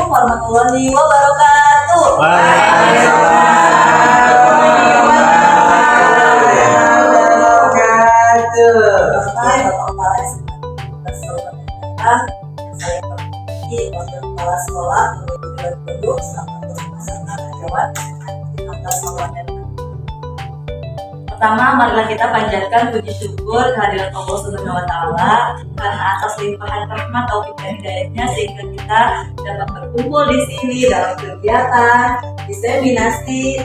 warahmatullahi wabarakatuh. Saya permisi Wakil Kepala Sekolah Guru selamat bermasa jawab antar sekolah. Pertama, marilah kita panjatkan puji syukur kehadiran Allah Subhanahu wa Ta'ala karena atas limpahan rahmat taufik dan hidayahnya sehingga kita dapat berkumpul di sini dalam kegiatan diseminasi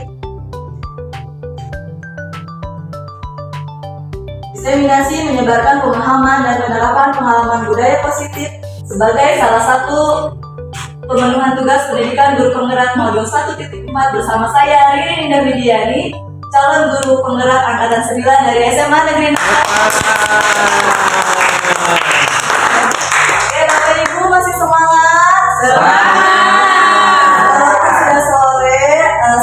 menyebarkan pemahaman dan penerapan pengalaman budaya positif sebagai salah satu pemenuhan tugas pendidikan guru penggerak modul 1.4 bersama saya Ririn Indah Widiani, calon guru penggerak angkatan 9 dari SMA Negeri 6. Oke, Bapak Ibu masih semangat? Sudah sore,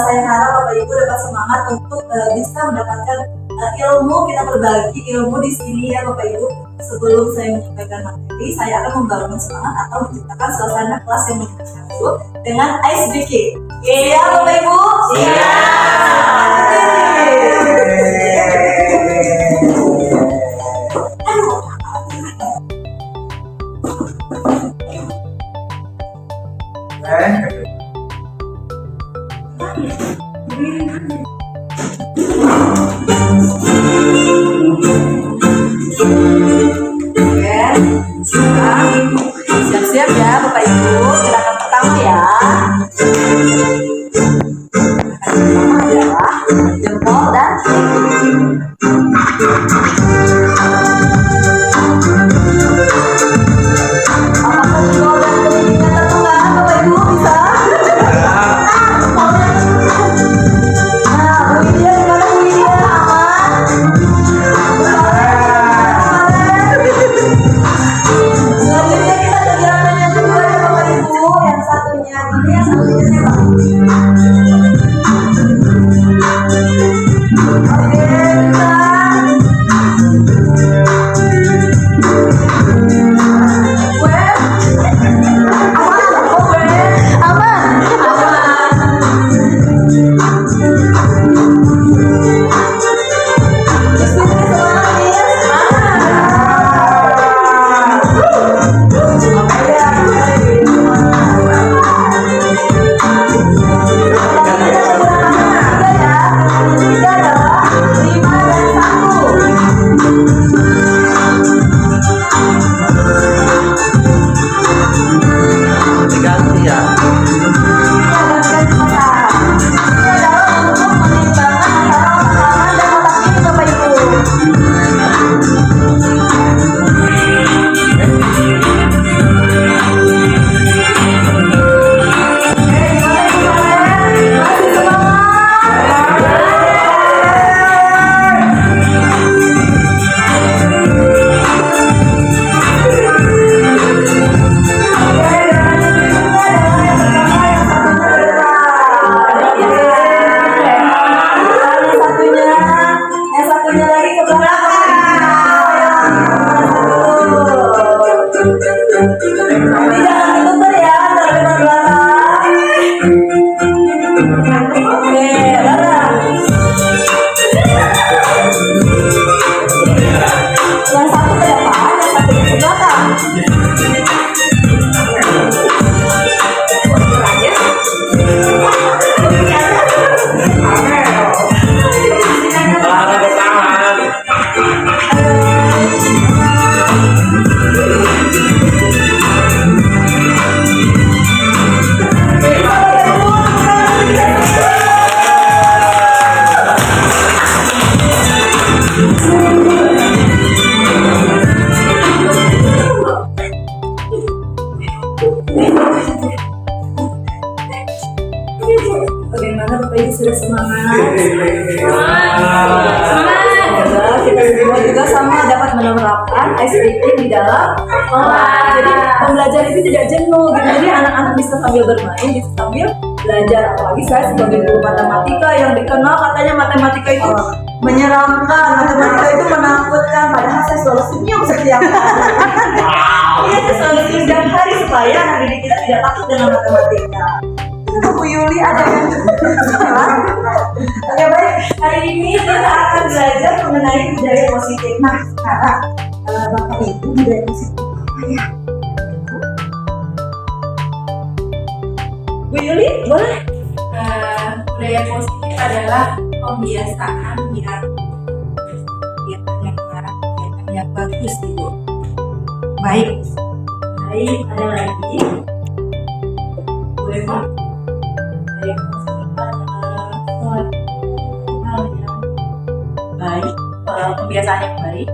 saya harap Bapak Ibu dapat semangat untuk bisa mendapatkan ilmu. Kita berbagi ilmu di sini ya Bapak Ibu. Sebelum saya menyampaikan materi, saya akan membangun semangat atau menciptakan suasana kelas yang menyenangkan dulu dengan ice breaking. Iya Bapak Ibu? Iya. Siap-siap ya Bapak Ibu, gerakan pertama ya. Gerakan pertama adalah jempol dan apakah jempol dan kelingking terbuka Bapak Ibu bisa? Nah, Bu Lydia gimana Bu Lydia? Selanjutnya kita ke gerakan yang kedua ya Bapak Ibu. Yang satunya ini, yang satunya siapa? Oke, bisa. Bagaimana Bapak Ibu sudah semangat? Semangat. Kita semua juga sama dapat menerapkan ice breaking di dalam kelas. Jadi pembelajaran itu tidak jenuh gitu. Jadi anak-anak bisa sambil bermain, bisa sambil belajar. Apalagi saya sebagai guru matematika yang dikenal katanya matematika itu menyeramkan, matematika itu menakutkan, padahal saya selalu senyum setiap hari. Iya, saya selalu senyum setiap hari supaya anak didik kita tidak takut dengan matematika. Bu Yuli ada yang salah? Oke, baik, hari ini kita akan belajar mengenai budaya positif. Nah, sekarang Bapak Ibu, budaya positif apa ya? Bu Yuli, boleh? Budaya positif adalah kebiasaan yang bagus gitu. Baik, Ada lagi. Boleh Pak? Budaya positif adalah suatu hal yang baik, kebiasaan yang baik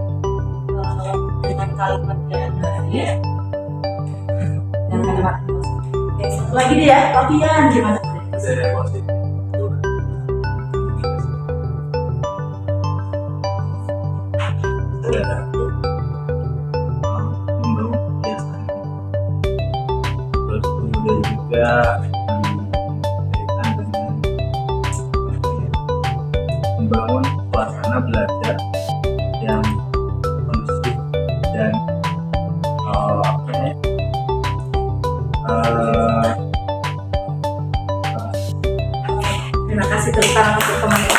dengan kalimat yang baik dan kalimat positif. Oke, satu lagi deh ya, latihan gimana? Budaya positif itu adalah membangun kebiasaan, terus kemudian juga berkaitan dengan membangun suasana belajar yang kondusif dan Terima kasih tentang untuk teman-teman.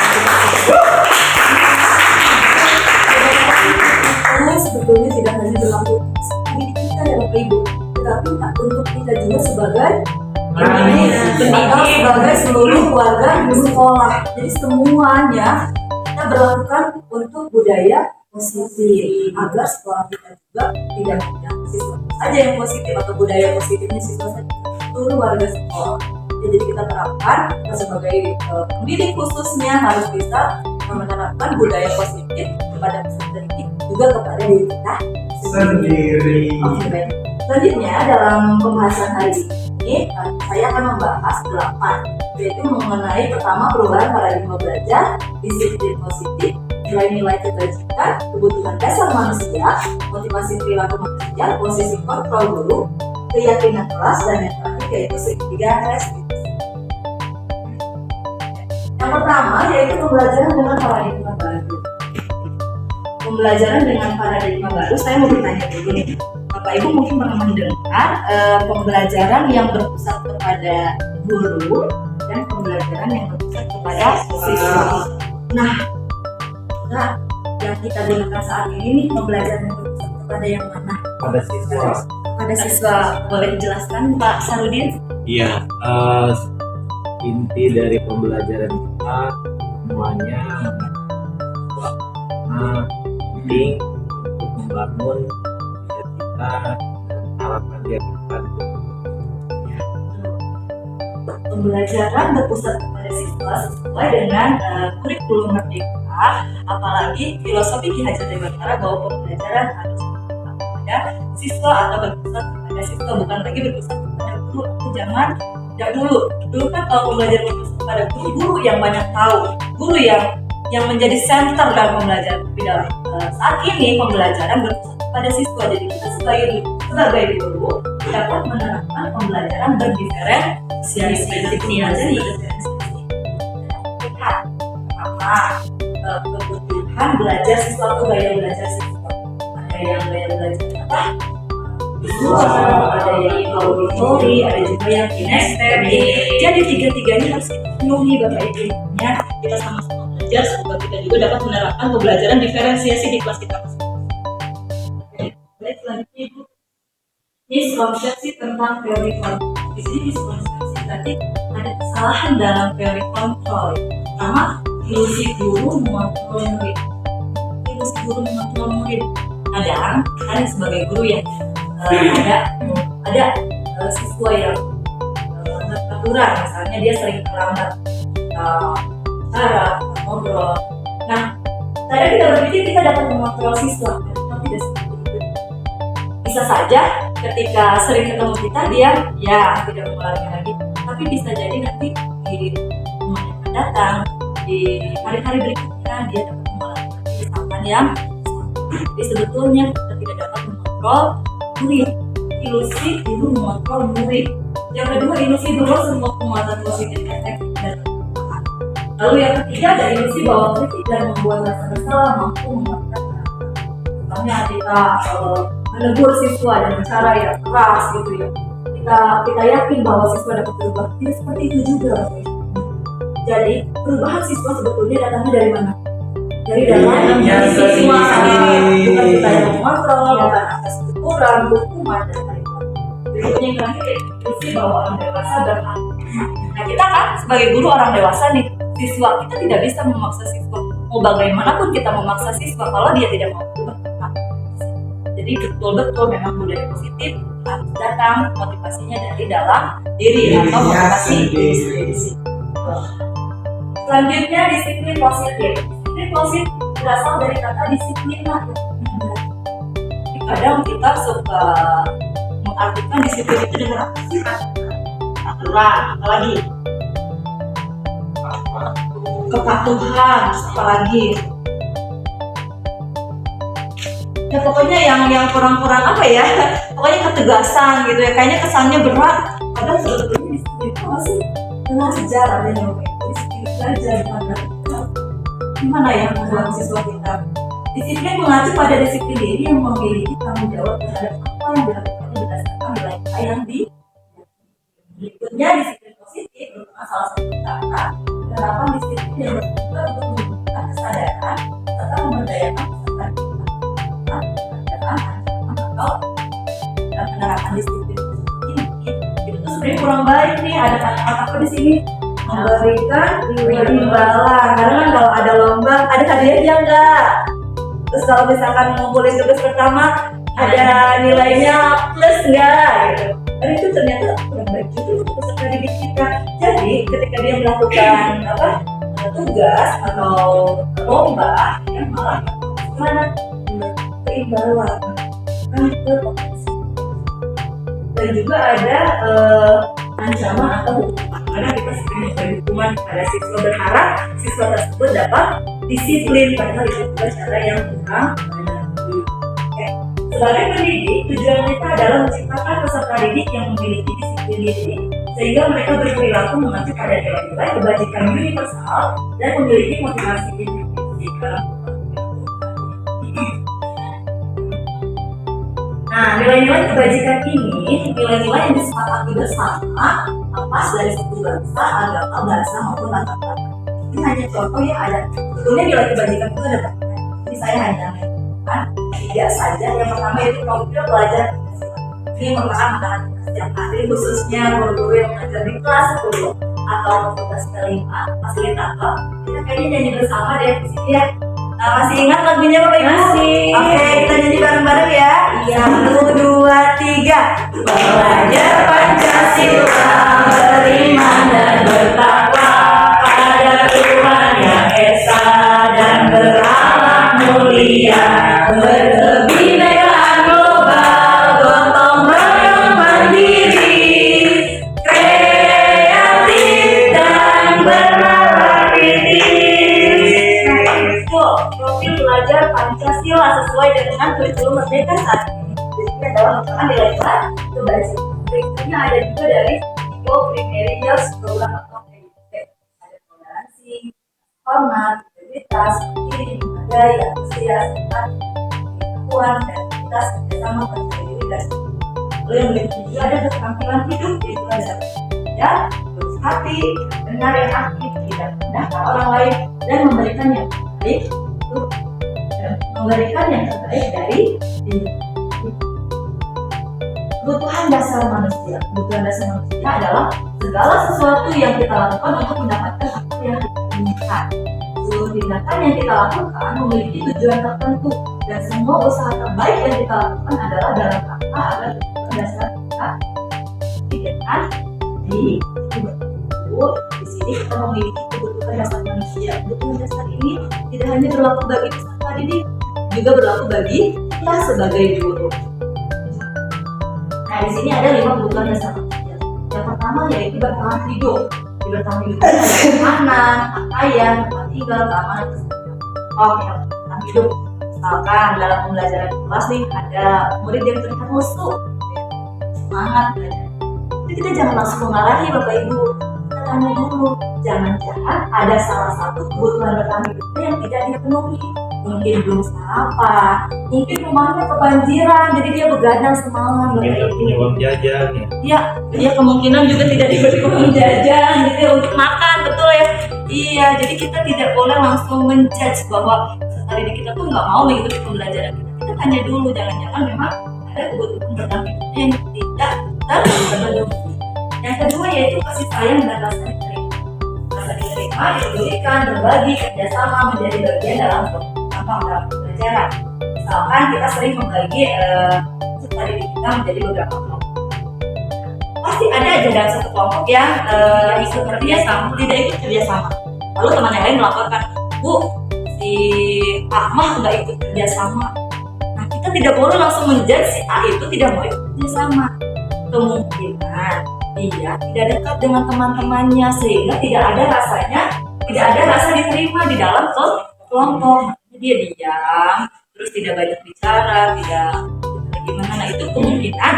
Sebetulnya tidak hanya berlaku untuk kita ya Bapak Ibu, tetapi untuk kita juga sebagai pendidik atau sebagai seluruh warga di sekolah. Jadi semuanya kita berlakukan untuk budaya positif agar sekolah kita juga tidak hanya siswa saja yang positif atau budaya positifnya siswa saja, seluruh warga sekolah. Jadi kita terapkan kita sebagai pendidik khususnya harus bisa menerapkan budaya positif kepada peserta didik juga kepada diri kita sendiri. Oke, baik. Selanjutnya dalam pembahasan hari ini saya akan membahas 8, yaitu mengenai pertama perubahan paradigma belajar, disiplin positif, nilai-nilai kebajikan, kebutuhan dasar manusia, motivasi perilaku manusia, posisi kontrol guru, keyakinan kelas, dan yang terakhir yaitu segitiga restitusi. Yang pertama yaitu pembelajaran dengan paradigma baru. Pembelajaran dengan paradigma baru, saya mau bertanya dulu nih, Bapak Ibu mungkin pernah mendengar pembelajaran yang berpusat kepada guru dan pembelajaran yang berpusat kepada siswa. Nah, yang kita gunakan saat ini nih, pembelajaran yang berpusat kepada yang mana? pada siswa. Pada siswa, boleh dijelaskan Pak Sarudin? Iya, inti dari pembelajaran kita semuanya penting untuk membangun kita dan harapan yang kita. Pembelajaran berpusat kepada siswa sesuai dengan kurikulum merdeka, apalagi filosofi Ki Hajar Dewantara bahwa pembelajaran harus berpusat kepada siswa atau berpusat kepada siswa, bukan lagi berpusat kepada guru. Atau jangan dulu kan kalau pembelajaran berpusat kepada guru yang banyak tahu, guru yang menjadi center dalam pembelajaran. Tapi dalam saat ini pembelajaran berpusat kepada siswa, jadi kita sebagai guru dapat menerapkan pembelajaran berdiferensiasi. Jadi lihat apa kebutuhan belajar siswa atau gaya belajar siswa. Ada yang gaya belajar apa? Visual, ada yang auditori, ada juga yang kinestetik. Jadi tiga-tiganya harus kita penuhi Bapak Ibu. Kita sama-sama belajar supaya kita juga dapat menerapkan pembelajaran diferensiasi di kelas kita. Baik, selanjutnya Ibu. Miskonsepsi tentang teori kontrol. Di sini miskonsepsi berarti ada kesalahan dalam teori kontrol. Pertama, ilusi guru mengontrol murid. Ilusi guru mengontrol murid. Kadang sebagai guru ya ada siswa yang aturan, misalnya dia sering terlambat cara ngobrol. Nah, saya kita berpikir kita dapat mengontrol siswa, tapi tidak seperti itu. Bisa saja ketika sering ketemu kita dia tidak mengulangi lagi, tapi bisa jadi nanti di momen yang akan datang, di hari-hari berikutnya dia dapat mengulangi lagi kesalahan yang sama. Jadi sebetulnya kita tidak dapat mengontrol murid. Ilusi guru mengontrol murid. Yang kedua, ilusi bahwa semua penguatan positif efektif dan bermanfaat. Lalu yang ketiga ada ilusi bahwa kritik dan membuat rasa bersalah mampu menguatkan karakter. Misalnya kita menegur siswa dengan cara yang keras gitu ya. Kita yakin bahwa siswa dapat berubah. Tidak seperti itu juga. Jadi perubahan siswa sebetulnya datangnya dari mana? Dari dalam diri siswa sendiri, bukan kita yang mengontrol, bukan atas ukuran, hukuman dan lain-lain. Berikutnya yang terakhir ilusi bahwa orang dewasa berhak. Nah kita kan sebagai guru orang dewasa nih, siswa kita tidak bisa memaksa siswa. Mau bagaimanapun kita memaksa siswa kalau dia tidak mau berubah. Jadi betul-betul memang budaya positif harus datang motivasinya dari dalam diri atau motivasi diri sendiri. Selanjutnya disiplin positif. Disiplin positif berasal dari kata disiplin lah. Kadang kita suka mengartikan disiplin itu dengan apa sih? Aturan, apalagi kepatuhan, apalagi ya pokoknya yang kurang-kurang apa ya, pokoknya ketegasan gitu ya, kayaknya kesannya berat. Padahal sebetulnya disiplin itu masih dengan sejarah dan disiplin belajar gimana ya membuat siswa kita. Disiplin mengacu pada disiplin diri yang memiliki tanggung jawab terhadap apa yang dilakukan berdasarkan nilai yang di. Berikutnya disiplin positif merupakan salah satu cara penerapan disiplin yang bertujuan untuk menumbuhkan kesadaran serta memberdayakan peserta atau penerapan disiplin ini itu tuh sebenarnya kurang baik nih. Ada kata-kata apa di sini? Memberikan imbalan. Karena kan kalau ada lomba ada hadiahnya enggak. Terus kalau misalkan ngumpulin tugas pertama ada nilainya plus enggak gitu. Dan itu ternyata kurang baik juga untuk peserta didik kita. Jadi ketika dia melakukan tugas atau lomba, dia malah mana keimbalan kan ke potensi. Dan juga ada ancaman atau hukuman. Karena kita sering memberi hukuman kepada siswa, berharap siswa tersebut dapat disiplin, padahal itu juga cara yang kurang benar. Sebagai pendidik, tujuan kita adalah menciptakan peserta didik yang memiliki disiplin diri sehingga mereka berperilaku mengacu pada nilai-nilai kebajikan universal dan memiliki motivasi intrinsik dalam Nah, nilai-nilai kebajikan ini nilai-nilai yang disepakati bersama lepas dari suku bangsa, agama, bahasa maupun latar belakang. Ini hanya contoh ya, ada sebetulnya nilai kebajikan itu ada berapa? Ini saya hanya menunjukkan 3 saja. Yang pertama itu profil pelajar. Ini merupakan makanan setiap hari, khususnya guru-guru yang mengajar di kelas 10 atau fakultas kelima, fasilitator. Kita kayaknya nyanyi bersama deh di sini ya. Nah, masih ingat lagunya Bapak Ibu? Masih. Oke, kita nyanyi bareng-bareng ya. 1, 2, 3. Belajar Pancasila, beriman dan bertakwa pada Tuhan yang Esa dan berakhlak mulia, berkebinekaan global, gotong royong mandiri, kreatif dan bernalar kritis. Profil belajar Pancasila sesuai dengan kurikulum Merdeka saat ini. Jadi ini adalah merupakan nilai-nilai kebajikan. Berikutnya ada juga dari Tiga Kriterias Program atau PIP. Ada toleransi, hormat, integritas, mandiri, menghargai, antusias, pengetahuan, kreativitas, kerjasama, percaya diri, dan lalu yang berikutnya juga ada keterampilan hidup, yaitu ada ya, terus hati, benar yang aktif, tidak merendahkan orang lain, dan memberikan yang terbaik untuk memberikan yang terbaik dari diri. Kebutuhan dasar manusia. Kebutuhan dasar manusia adalah segala sesuatu yang kita lakukan untuk mendapatkan apa yang kita inginkan. Seluruh tindakan yang kita lakukan memiliki tujuan tertentu, dan semua usaha terbaik yang kita lakukan adalah dalam rangka agar kebutuhan dasar kita diberikan di sini kita memiliki kebutuhan dasar manusia. Kebutuhan dasar ini tidak hanya berlaku bagi peserta didik, juga berlaku bagi kita sebagai guru. Nah, di sini ada 5 kebutuhan dasar manusia. Yang pertama yaitu bertahan hidup. Di bertahan hidup ada makanan, pakaian, tempat tinggal, keamanan, kesehatan. Oh, yang bertahan hidup. Misalkan dalam pembelajaran di kelas nih ada murid yang terlihat musuh, semangat belajar. Jadi kita jangan langsung memarahi Bapak Ibu. Kita tanya dulu, jangan-jangan ada salah satu kebutuhan bertahan hidupnya yang tidak dia penuhi. Mungkin belum sarapan, mungkin rumahnya kebanjiran, jadi dia begadang semalam. Mungkin nggak punya uang jajan ya. Iya, dia kemungkinan juga tidak diberi uang jajan gitu ya, untuk makan, betul ya. Iya, jadi kita tidak boleh langsung menjudge bahwa peserta didik kita tuh nggak mau mengikuti pembelajaran kita. Kita tanya dulu, jangan-jangan memang ada kebutuhan bertahan hidupnya yang tidak terpenuhi. Yang kedua yaitu kasih sayang dan rasa diterima. Rasa diterima diberikan, berbagi, kerjasama menjadi bagian dalam pembelajaran. Misalkan kita sering membagi peserta didik kita menjadi beberapa kelompok. Pasti ada aja dalam satu kelompok yang ikut kerjasama, tidak ikut kerjasama. Lalu teman yang lain melaporkan, Bu, si Ahmad nggak ikut kerjasama. Nah, kita tidak boleh langsung menjudge si A itu tidak mau ikut kerjasama. Kemungkinan dia tidak dekat dengan teman-temannya sehingga tidak ada rasa diterima di dalam kelompok. Dia diam, terus tidak banyak bicara, tidak gimana. Nah, itu kemungkinan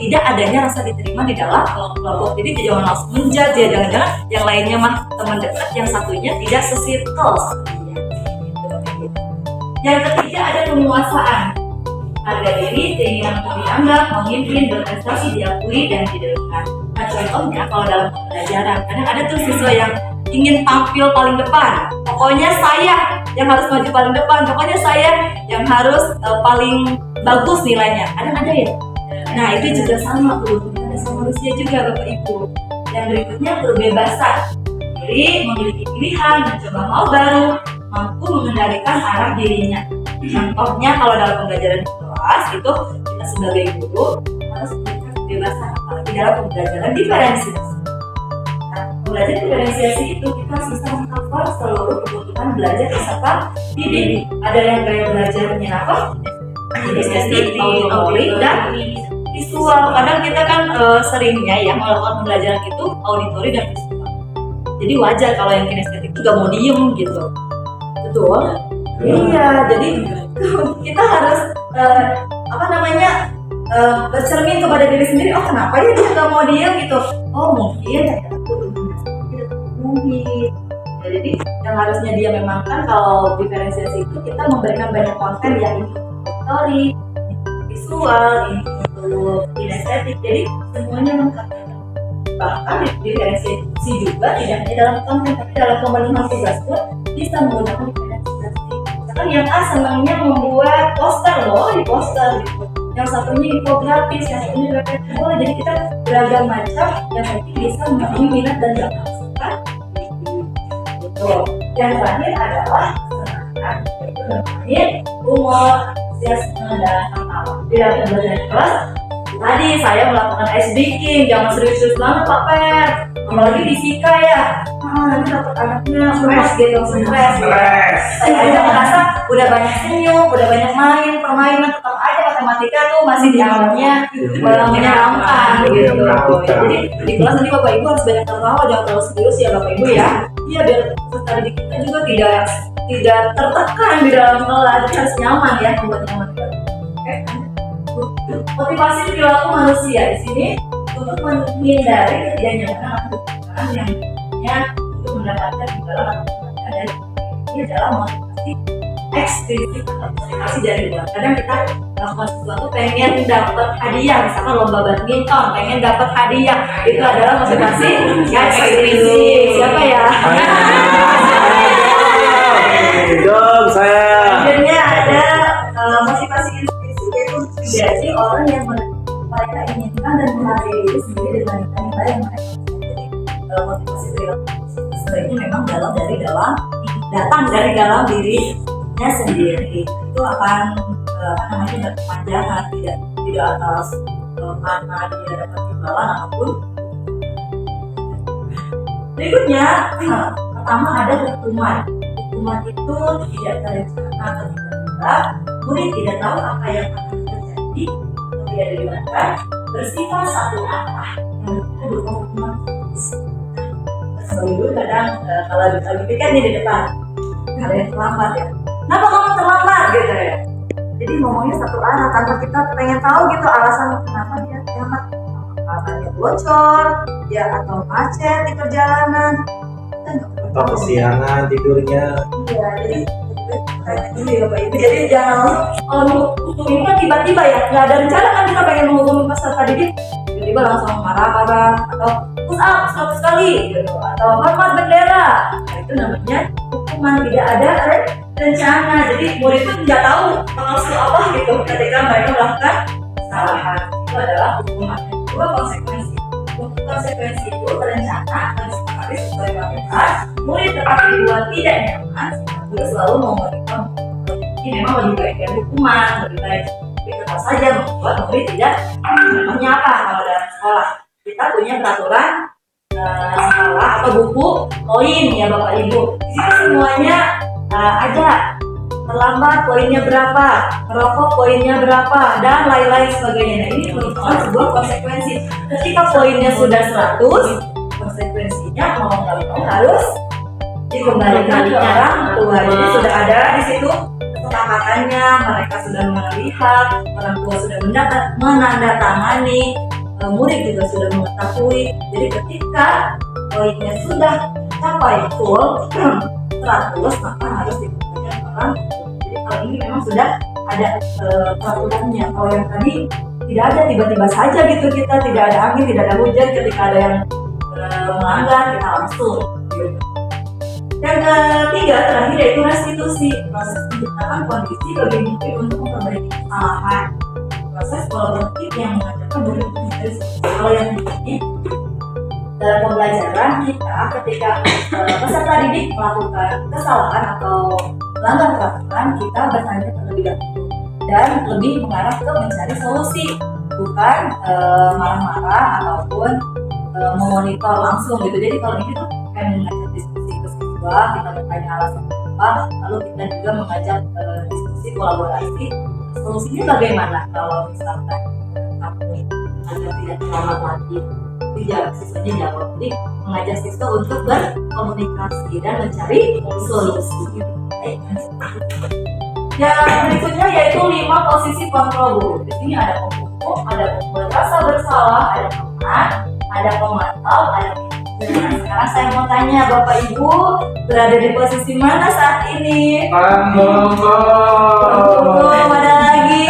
tidak adanya rasa diterima di dalam kelompok. Jadi jangan langsung menjudge ya, jangan-jangan yang lainnya mah teman dekat, yang satunya tidak sesirkel sama dia. Yang ketiga ada penguasaan. Harga diri, keinginan untuk dianggap, memimpin, berprestasi, diakui dan didengar. Nah, contohnya kalau dalam pembelajaran, kadang ada tuh siswa yang ingin tampil paling depan. Pokoknya saya yang harus maju paling depan. Pokoknya saya yang harus paling bagus nilainya. Ada ya? Nah, itu juga sama kebutuhan dasar manusia juga Bapak Ibu. Yang berikutnya kebebasan. Diri, memiliki pilihan, mencoba hal baru, mampu mengendalikan arah dirinya. Contohnya kalau dalam pembelajaran kelas itu kita sebagai guru harus memberikan kebebasan apalagi dalam pembelajaran diferensiasi. Nah, pembelajaran diferensiasi itu kita harus bisa mengcover seluruh kebutuhan belajar peserta didik. Ada yang gaya belajarnya apa? Kinestetik, auditorik, dan visual. Kadang kita kan seringnya ya melakukan pembelajaran itu auditori dan visual. Jadi wajar kalau yang kinestetik itu gak mau diem gitu. Betul? Iya, jadi kita harus bercermin kepada diri sendiri. Oh, kenapa ya dia gak mau diem gitu? Oh, mungkin tidak terpenuhi. Ya, jadi yang harusnya dia memang kan kalau diferensiasi itu kita memberikan banyak konten yang ini auditori, visual, ini untuk kinestetik, jadi semuanya lengkap. Bahkan diferensiasi juga tidak hanya dalam konten, tapi dalam pemenuhan tugas pun bisa menggunakan diferensiasi. Misalkan yang A senangnya membuat poster loh, di poster gitu. Yang satunya infografis, yang satunya grafik boleh. Jadi kita beragam macam yang penting bisa memenuhi minat dan bakat peserta. Gitu. Yang terakhir adalah kesenangan, bermain, humor, antusiasme dan tertawa. Di dalam pembelajaran kelas tadi saya melakukan ice baking, jangan serius-serius banget Pak Per, apalagi di Sika ya. Nanti dapat anaknya stres gitu, stres. Saya aja merasa udah banyak senyum, udah banyak main, permainan, tetap aja matematika tuh masih dianggapnya menyeramkan gitu. Jadi di kelas nanti Bapak Ibu harus banyak tertawa, jangan terlalu serius ya Bapak Ibu ya. Iya, biar peserta didik kita juga tidak tertekan di dalam kelas, jadi harus nyaman ya, membuat nyaman. Motivasi perilaku manusia di sini untuk menghindari ketidaknyamanan atau yang untuk mendapatkan imbalan atau dari ini adalah motivasi eksplisit atau motivasi dari luar. Kadang kita melakukan sesuatu pengen dapat hadiah, misalkan lomba badminton, pengen dapat hadiah, itu adalah motivasi eksplisit. Siapa ya? Dong saya. Akhirnya ada motivasi eksplisit, yaitu jadi orang yang mereka inginkan dan menghargai diri sendiri dengan nilai yang mereka. Jadi motivasi perilaku sebaiknya memang datang dari dalam dirinya sendiri. Itu akan berkepanjangan, tidak atas karena dia dapat imbalan apapun. Berikutnya, pertama ada hukuman. Hukuman itu tidak terencana atau tiba-tiba, murid tidak tahu apa yang akan terjadi, atau tidak dilibatkan, bersifat satu arah yang berupa hukuman. Sebagai guru kadang kalau lagi pikir nih di depan, ada yang terlambat ya. Kenapa kamu terlambat gitu ya? Jadi ngomongnya satu arah tanpa kita pengen tahu gitu alasan kenapa dia terlambat. Apa dia bocor, ya atau macet di perjalanan. Atau kesiangan tidurnya. Iya, jadi kayak gini ya Pak Ibu. Jadi jangan kalau hukum ini kan tiba-tiba ya, nggak ada rencana kan kita pengen menghukum peserta didik, tiba-tiba langsung marah-marah atau push up 100 kali gitu, atau hormat bendera. Nah, itu namanya hukuman, tidak ada rencana. Jadi murid itu nggak tahu maksud apa gitu ketika mereka melakukan kesalahan. Itu adalah hukuman. Kedua, konsekuensi. Untuk konsekuensi itu berencana dan disepakati sesuai peraturan. Murid tetap dibuat tidak nyaman, guru selalu memonitor. Ini memang lebih baik dari hukuman, lebih baik. Tapi tetap saja membuat murid tidak menyapa kalau dalam sekolah. Kita punya peraturan sekolah atau buku poin ya Bapak Ibu. Di sini semuanya ada. Terlambat poinnya berapa, merokok poinnya berapa, dan lain-lain sebagainya. Nah, ini merupakan sebuah konsekuensi. Ketika poinnya sudah 100, konsekuensinya mau nggak mau harus dikembalikan ke orang tua. Jadi sudah ada di situ kesepakatannya, mereka sudah melihat, orang tua sudah menandatangani, murid juga sudah mengetahui. Jadi ketika poinnya sudah capai full 100, maka harus dikembalikan ke orang tua. Jadi kalau ini memang sudah ada peraturannya. Kalau yang tadi tidak ada, tiba-tiba saja gitu, kita tidak ada angin, tidak ada hujan, ketika ada yang melanggar kita langsung gitu. Yang ketiga terakhir yaitu restitusi, proses menciptakan kondisi bagi murid untuk memperbaiki kesalahan. Proses kolaboratif yang mengajarkan murid untuk mencari solusi. Kalau yang ini dalam pembelajaran kita ketika peserta didik melakukan kesalahan atau melanggar peraturan, kita bertanya terlebih dahulu dan lebih mengarah ke mencari solusi, bukan marah-marah ataupun memonitor langsung gitu. Jadi kalau ini tuh kayak mengajak diskusi ke siswa, kita bertanya alasan apa, lalu kita juga mengajak diskusi kolaborasi. Solusinya bagaimana kalau misalkan kamu agar tidak terlambat lagi, tidak siswanya jawab. Jadi mengajak siswa untuk berkomunikasi dan mencari solusi. Yang berikutnya yaitu 5 posisi kontrol guru. Di sini ada pemukul, ada pembuat rasa bersalah, ada teman, ada pemantau, ada manajer. Nah, sekarang saya mau tanya Bapak Ibu berada di posisi mana saat ini? Pemukul, ada lagi?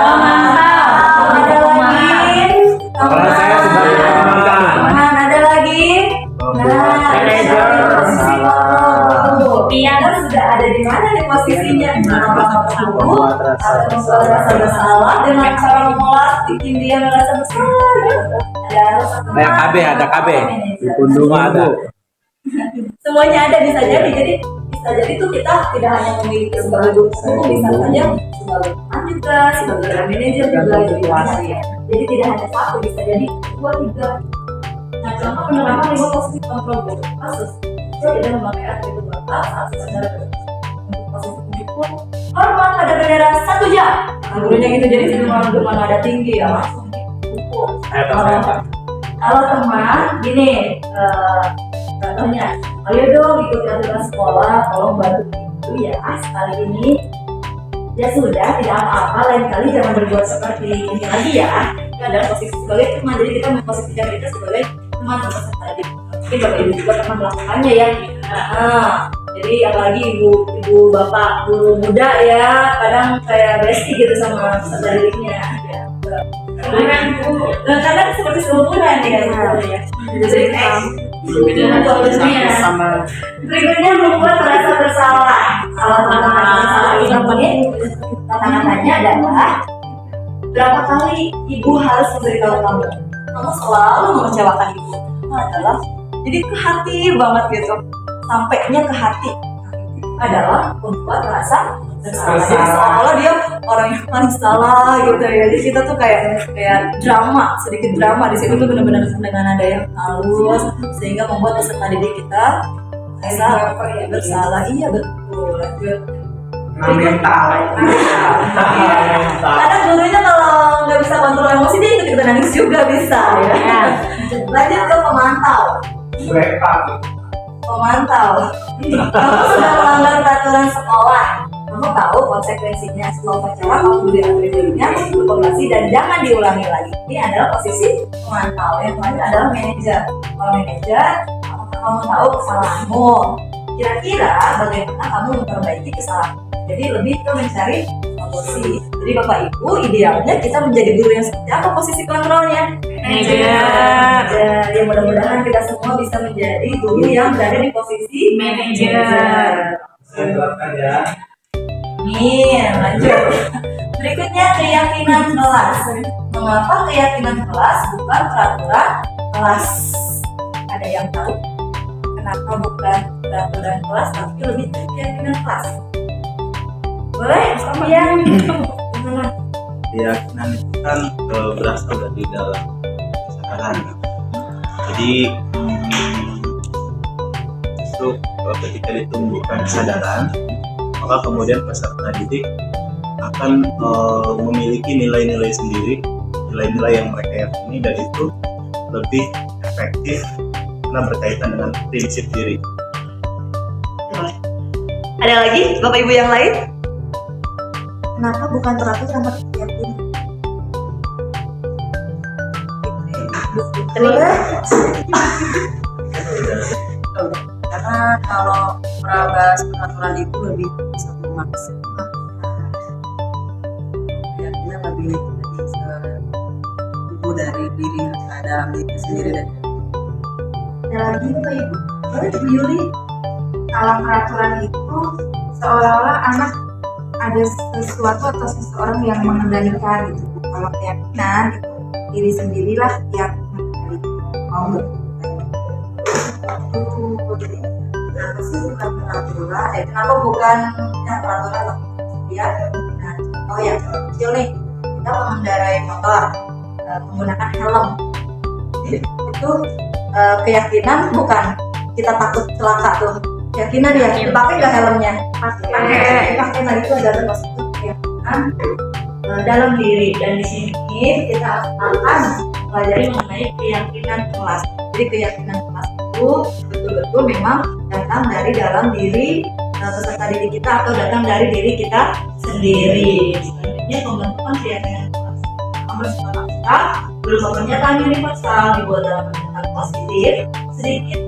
Pemantau, ada lagi? Kalau saya sebagai pemantau. Teman, ada lagi? Nah, Manajer. posisi kontrol guru. Pian sudah ada di mana nih posisinya? Guru atau membuat rasa bersalah dengan cara mengolah bikin dia merasa bersalah. Ada KB. Di Pundung ada. Semuanya ada, bisa jadi. Jadi bisa jadi tuh kita tidak hanya memiliki sebagai guru, bisa saja sebagai teman juga, sebagai manajer juga gitu ya. Jadi tidak hanya satu, bisa jadi 2, 3. Nah, contoh penerapan 5 posisi kontrol guru. Kasus saya tidak memakai atribut batas saat sadar untuk posisi pemukul. Hormat pada bendera 1 jam. Nah, gurunya gitu, jadi sebelum mana ada tinggi ya langsung dipukul. Kalau teman gini, contohnya, ayo dong ikuti aturan sekolah, tolong bantu itu ya sekali ini. Ya sudah, tidak apa-apa, lain kali jangan berbuat seperti ini lagi ya. Itu adalah posisi sebagai teman, jadi kita memposisikan kita sebagai teman peserta didik. Mungkin Bapak Ibu juga pernah melakukannya ya. Jadi apalagi ibu bapak guru muda ya, kadang kayak bestie gitu sama peserta didiknya. Kadang seperti seumuran ya. Jadi berikutnya membuat merasa bersalah. Kalau bersalah ini tantangannya adalah berapa kali ibu harus memberitahu kamu selalu mengecewakan ibu. Itu adalah jadi ke hati banget gitu, sampainya ke hati adalah membuat merasa bersalah. Jadi seolah dia orang yang paling salah gitu ya. Jadi kita tuh kayak drama, sedikit drama di situ tuh benar-benar dengan ada yang halus sehingga membuat peserta didik kita merasa bersalah. Iya betul. mental. Karena gurunya kalau nggak bisa kontrol emosi dia ikut nangis juga bisa ya. Lanjut ke pemantau. Pemantau. Kamu sudah melanggar peraturan sekolah. Kamu kamu tahu konsekuensinya. Setelah upacara kamu beri atributnya, berkoordinasi dan jangan diulangi lagi. Ini adalah posisi pemantau. Yang terakhir adalah manajer. Kalau manajer, apakah kamu tahu kesalahanmu? Kira-kira bagaimana kamu memperbaiki kesalahan? Jadi lebih ke mencari solusi. Jadi Bapak Ibu, idealnya kita menjadi guru yang seperti apa posisi kontrolnya? Manajer. Ya mudah-mudahan kita semua bisa menjadi guru yang berada di posisi Manajer. Saya doakan ya. Amin. Lanjut. Berikutnya keyakinan kelas. Mengapa keyakinan kelas bukan peraturan kelas? Ada yang tahu kenapa bukan peraturan kelas tapi lebih ke keyakinan kelas? Boleh? Yang Keyakinan itu kan berasal dari dalam kesadaran. Jadi justru ketika ditumbuhkan kesadaran, maka kemudian peserta didik akan memiliki nilai-nilai sendiri, nilai-nilai yang mereka yakini, dan itu lebih efektif karena berkaitan dengan prinsip diri. ada lagi Bapak Ibu yang lain? Kenapa bukan peraturan tapi keyakinan? Boleh? Karena kalau merabas peraturan itu lebih bisa memaksimalkan keyakinan lebih bisa tumbuh dari diri dalam diri sendiri dan Ada lagi Bapak Ibu? Boleh Bu Yuli? Kalau peraturan itu seolah-olah anak ada sesuatu atau seseorang yang mengendalikan gitu. Kalau keyakinan itu diri sendirilah yang mengendalikan mau Kenapa sih bukan peraturan? Kenapa bukan yang peraturan tapi ya? Nah, contoh yang kecil nih, kita mengendarai motor menggunakan helm. Itu keyakinan bukan kita takut celaka tuh. Keyakinan ya, dipakai nggak helmnya? Pakai. Nah itu adalah termasuk keyakinan dalam diri, dan di sini kita akan pelajari mengenai keyakinan kelas. Jadi keyakinan kelas itu betul-betul memang datang dari dalam diri peserta didik kita atau datang dari diri kita sendiri. Selanjutnya pembentukan keyakinan kelas. Bersama kita berupa pernyataan universal dibuat dalam pernyataan positif sedikit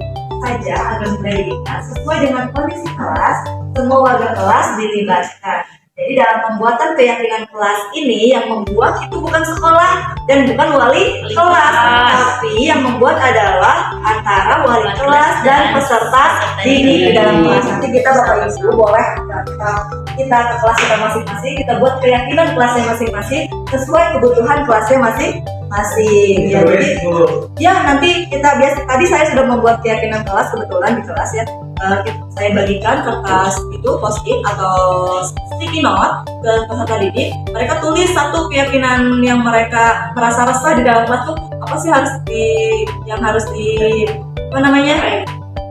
saja agar menjadikan sesuai dengan kondisi kelas, semua warga kelas dilibatkan. Jadi dalam pembuatan keyakinan kelas ini yang membuat itu bukan sekolah dan bukan wali kelas, tapi yang membuat adalah antara wali kelas dan peserta didik di dalam kelas. Nanti kita Bapak Ibu boleh kita ke kelas kita masing-masing, kita buat keyakinan kelasnya masing-masing sesuai kebutuhan kelasnya masing-masing. Ya, jadi, ya nanti kita tadi saya sudah membuat keyakinan kelas kebetulan di kelas ya. Saya bagikan kertas itu post-it atau sticky note ke peserta didik. Mereka tulis satu keyakinan yang mereka merasa resah di dalam kelas tuh apa sih harus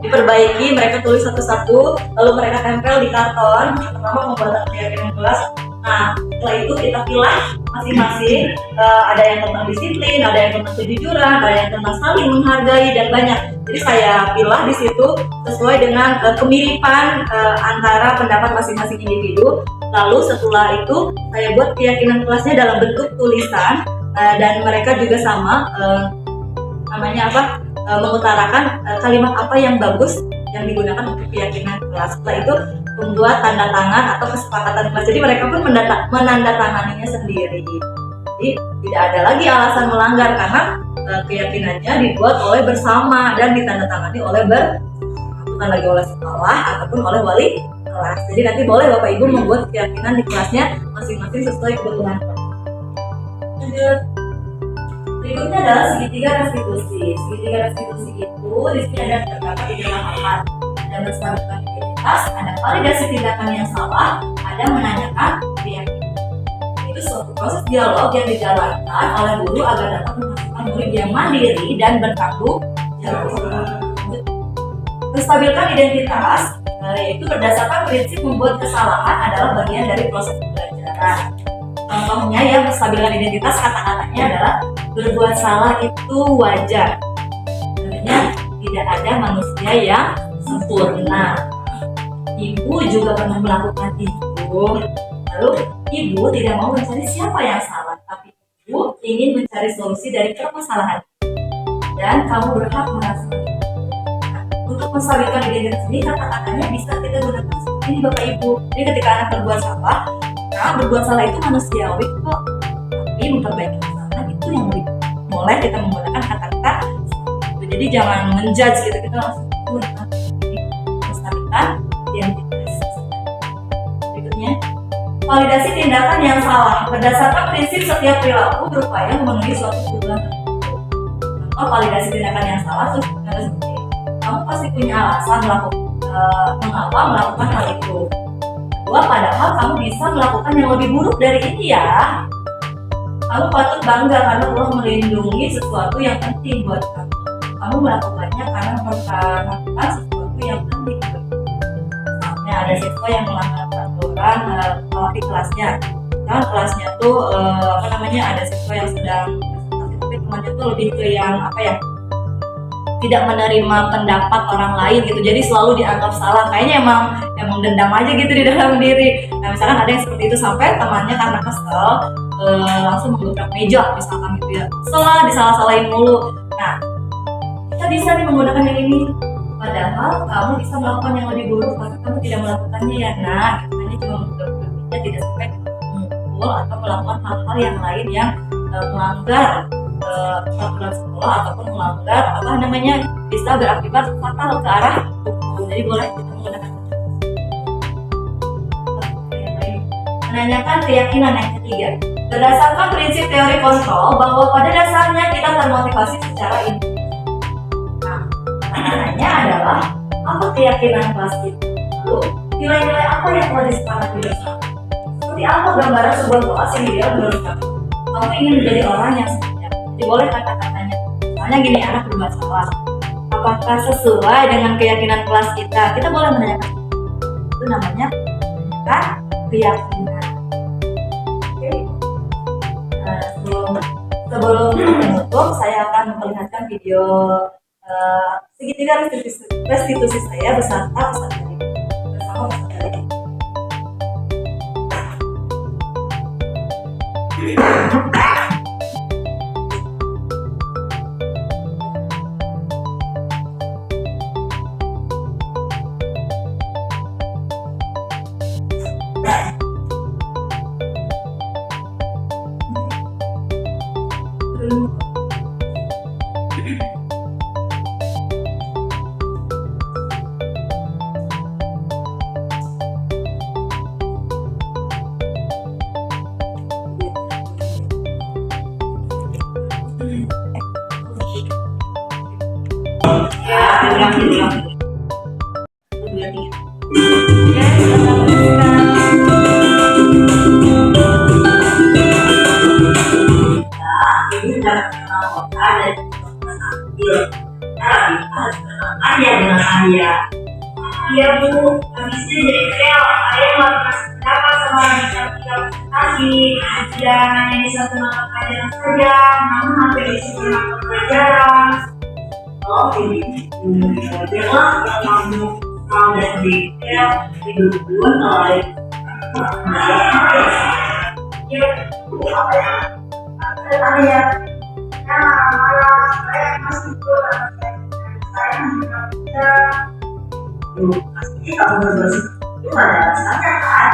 diperbaiki. Mereka tulis satu-satu, lalu mereka tempel di karton. Pertama pembuatan keyakinan kelas. Nah, setelah itu kita pilih masing-masing. Ada yang tentang disiplin, ada yang tentang kejujuran, ada yang tentang saling menghargai dan banyak. Jadi saya pilih di situ sesuai dengan kemiripan antara pendapat masing-masing individu. Lalu setelah itu saya buat keyakinan kelasnya dalam bentuk tulisan dan mereka juga sama mengutarakan kalimat apa yang bagus yang digunakan untuk keyakinan kelas. Setelah itu membuat tanda tangan atau kesepakatan kelas. Jadi mereka pun menandatanganinya sendiri. Jadi tidak ada lagi alasan melanggar karena keyakinannya dibuat oleh bersama dan ditandatangani oleh bukan lagi oleh sekolah ataupun oleh wali kelas. Jadi nanti boleh Bapak Ibu membuat keyakinan di kelasnya masing-masing sesuai kebutuhan. Lanjut. Berikutnya adalah segitiga restitusi. Segitiga restitusi itu di sini ada terdapat di dalam halaman. Ada menstabilkan identitas, ada validasi tindakan yang salah, ada menanyakan keyakinan. Itu suatu proses dialog yang dijalankan oleh guru agar dapat menghasilkan murid yang mandiri dan bertanggung jawab. Menstabilkan identitas yaitu berdasarkan prinsip membuat kesalahan adalah bagian dari proses pembelajaran. Contohnya ya, menstabilkan identitas kata-katanya adalah berbuat salah itu wajar. Sebenarnya tidak ada manusia yang sempurna. Ibu juga pernah melakukan itu. Ibu. Lalu ibu tidak mau mencari siapa yang salah, tapi ibu ingin mencari solusi dari permasalahan. Dan kamu berhak merasa. Untuk menstabilkan identitas ini, kata-katanya bisa kita gunakan seperti ini Bapak Ibu. Jadi ketika anak berbuat salah, nah berbuat salah itu manusiawi kok, tapi memperbaiki kesalahan itu yang lebih boleh kita menggunakan kata-kata seperti itu. Jadi jangan menjudge gitu, kita langsung menggunakan menstabilkan identitas. Berikutnya, validasi tindakan yang salah. Berdasarkan prinsip setiap perilaku berupaya memenuhi suatu kebutuhan tertentu. Contoh validasi tindakan yang salah terus seperti kamu pasti punya alasan mengapa melakukan hal itu. Kedua, padahal kamu bisa melakukan yang lebih buruk dari ini ya. Kamu patut bangga karena Allah melindungi sesuatu yang penting buat kamu. Kamu melakukannya karena melakukan sesuatu yang penting. Misalnya ada siswa yang melanggar peraturan di kelasnya. Kan kelasnya tuh ada siswa yang sedang presentasi, tapi temannya tuh lebih ke yang tidak menerima pendapat orang lain gitu, jadi selalu dianggap salah. Kayaknya emang dendam aja gitu di dalam diri. Nah misalkan ada yang seperti itu, sampai temannya karena kesel langsung menggebrak meja misalkan gitu ya, disalah-salahin mulu. Nah kita bisa nih menggunakan yang ini, padahal kamu bisa melakukan yang lebih buruk tapi kamu tidak melakukannya ya nak. Hanya cuma menggebrak meja, tidak sampai memukul atau melakukan hal-hal yang lain yang melanggar peraturan sekolah ataupun melanggar bisa berakibat fatal ke arah hukum. Jadi boleh kita menggunakan yang lain. Menanyakan keyakinan yang ketiga. Berdasarkan prinsip teori kontrol bahwa pada dasarnya kita termotivasi secara individu. Nah, pertanyaannya adalah apa keyakinan kelas itu? Lalu nilai-nilai apa yang telah disepakati bersama? Seperti apa gambaran sebuah kelas yang ideal menurut kamu? Kamu ingin menjadi orang yang jadi boleh kata-katanya. Misalnya gini, anak berbuat salah. Apakah sesuai dengan keyakinan kelas kita? Kita boleh menanyakan. Itu namanya menanyakan keyakinan. Oke. Sebelum menutup, saya akan memperlihatkan video segitiga restitusi saya bersama peserta didik. Iya Bu, habisnya jadi rel. Saya melakukan pendapat sama orang yang tidak presentasi dan hanya di satu mata pelajaran saja, namun hampir di semua mata pelajaran. Oh ini adalah yang kamu mau dan detail didukung oleh ya apa ya? Saya malah saya masih kurang. Saya juga bisa. Pasti kamu berbagi itu ada alasannya kan?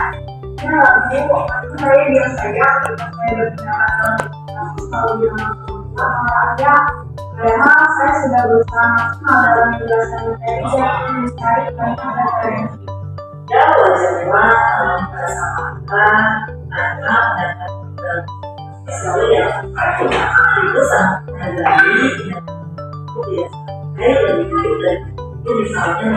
Ya, ibu, saya bilang saja saya berbicara aku selalu bilang sama aja. Padahal saya sudah berusaha maksimal dalam menjelaskan materi dan mencari banyak referensi. Ya, wajar banget kalau merasakan karena mendapat sesuatu yang itu sangat menghargai dan aku biasa. Saya lebih baik dari itu misalnya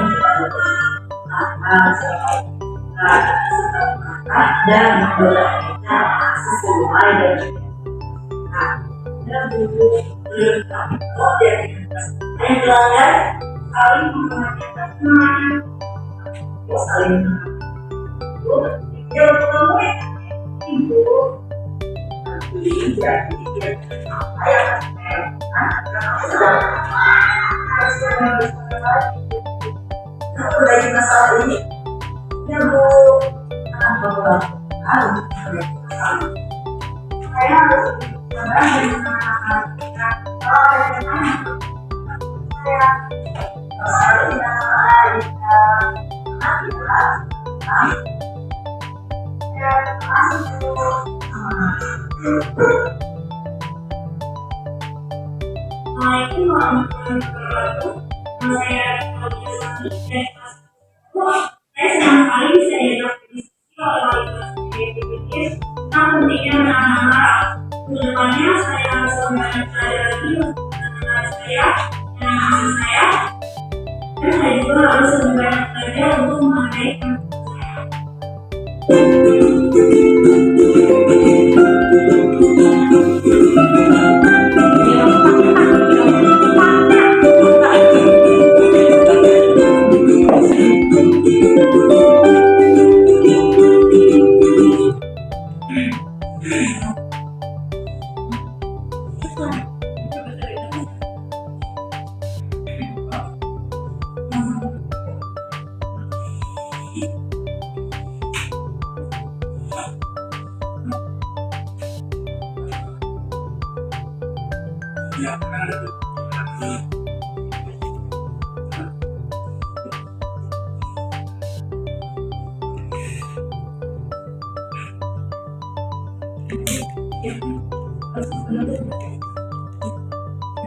dan berbeda sesuai dengan buku objek yang pelanggan saling menanyakan saling yang kamu ibu nanti jadi apa yang aku dari masalah ini ya Bu, saya harus sabar dengan kalau ada teman saya Assalamualaikum warahmatullahi wabarakatuh. Saya senang sekali bisa diajak berdiskusi oleh wali kelas PPPS tentang pentingnya menahan amarah. Kedepannya saya harus banyak belajar lagi untuk anak saya dan anak saya, dan saya juga harus lebih banyak belajar untuk menghargai anak saya.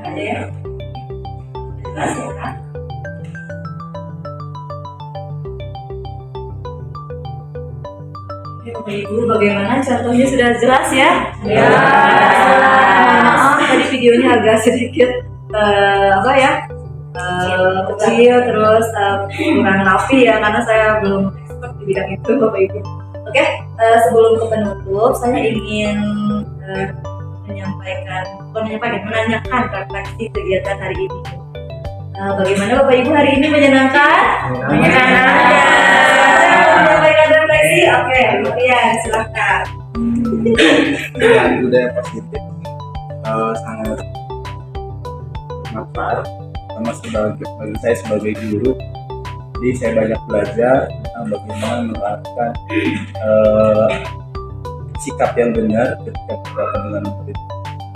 Ada ya? Jelas ya kan? Bapak Ibu, bagaimana contohnya sudah jelas ya? Ya. Maaf tadi videonya agak sedikit kecil terus kurang rapi ya karena saya belum expert di bidang itu Bapak Ibu. Oke, sebelum ke penutup saya ingin menanyakan refleksi kegiatan hari ini. Bagaimana Bapak Ibu hari ini menyenangkan? Menyampaikan refleksi? Oke, kemudian silakan. Budaya positif sangat bermanfaat, sama bagi saya sebagai guru. Jadi saya banyak belajar tentang bagaimana menerapkan sikap yang benar ketika berhadapan dengan murid.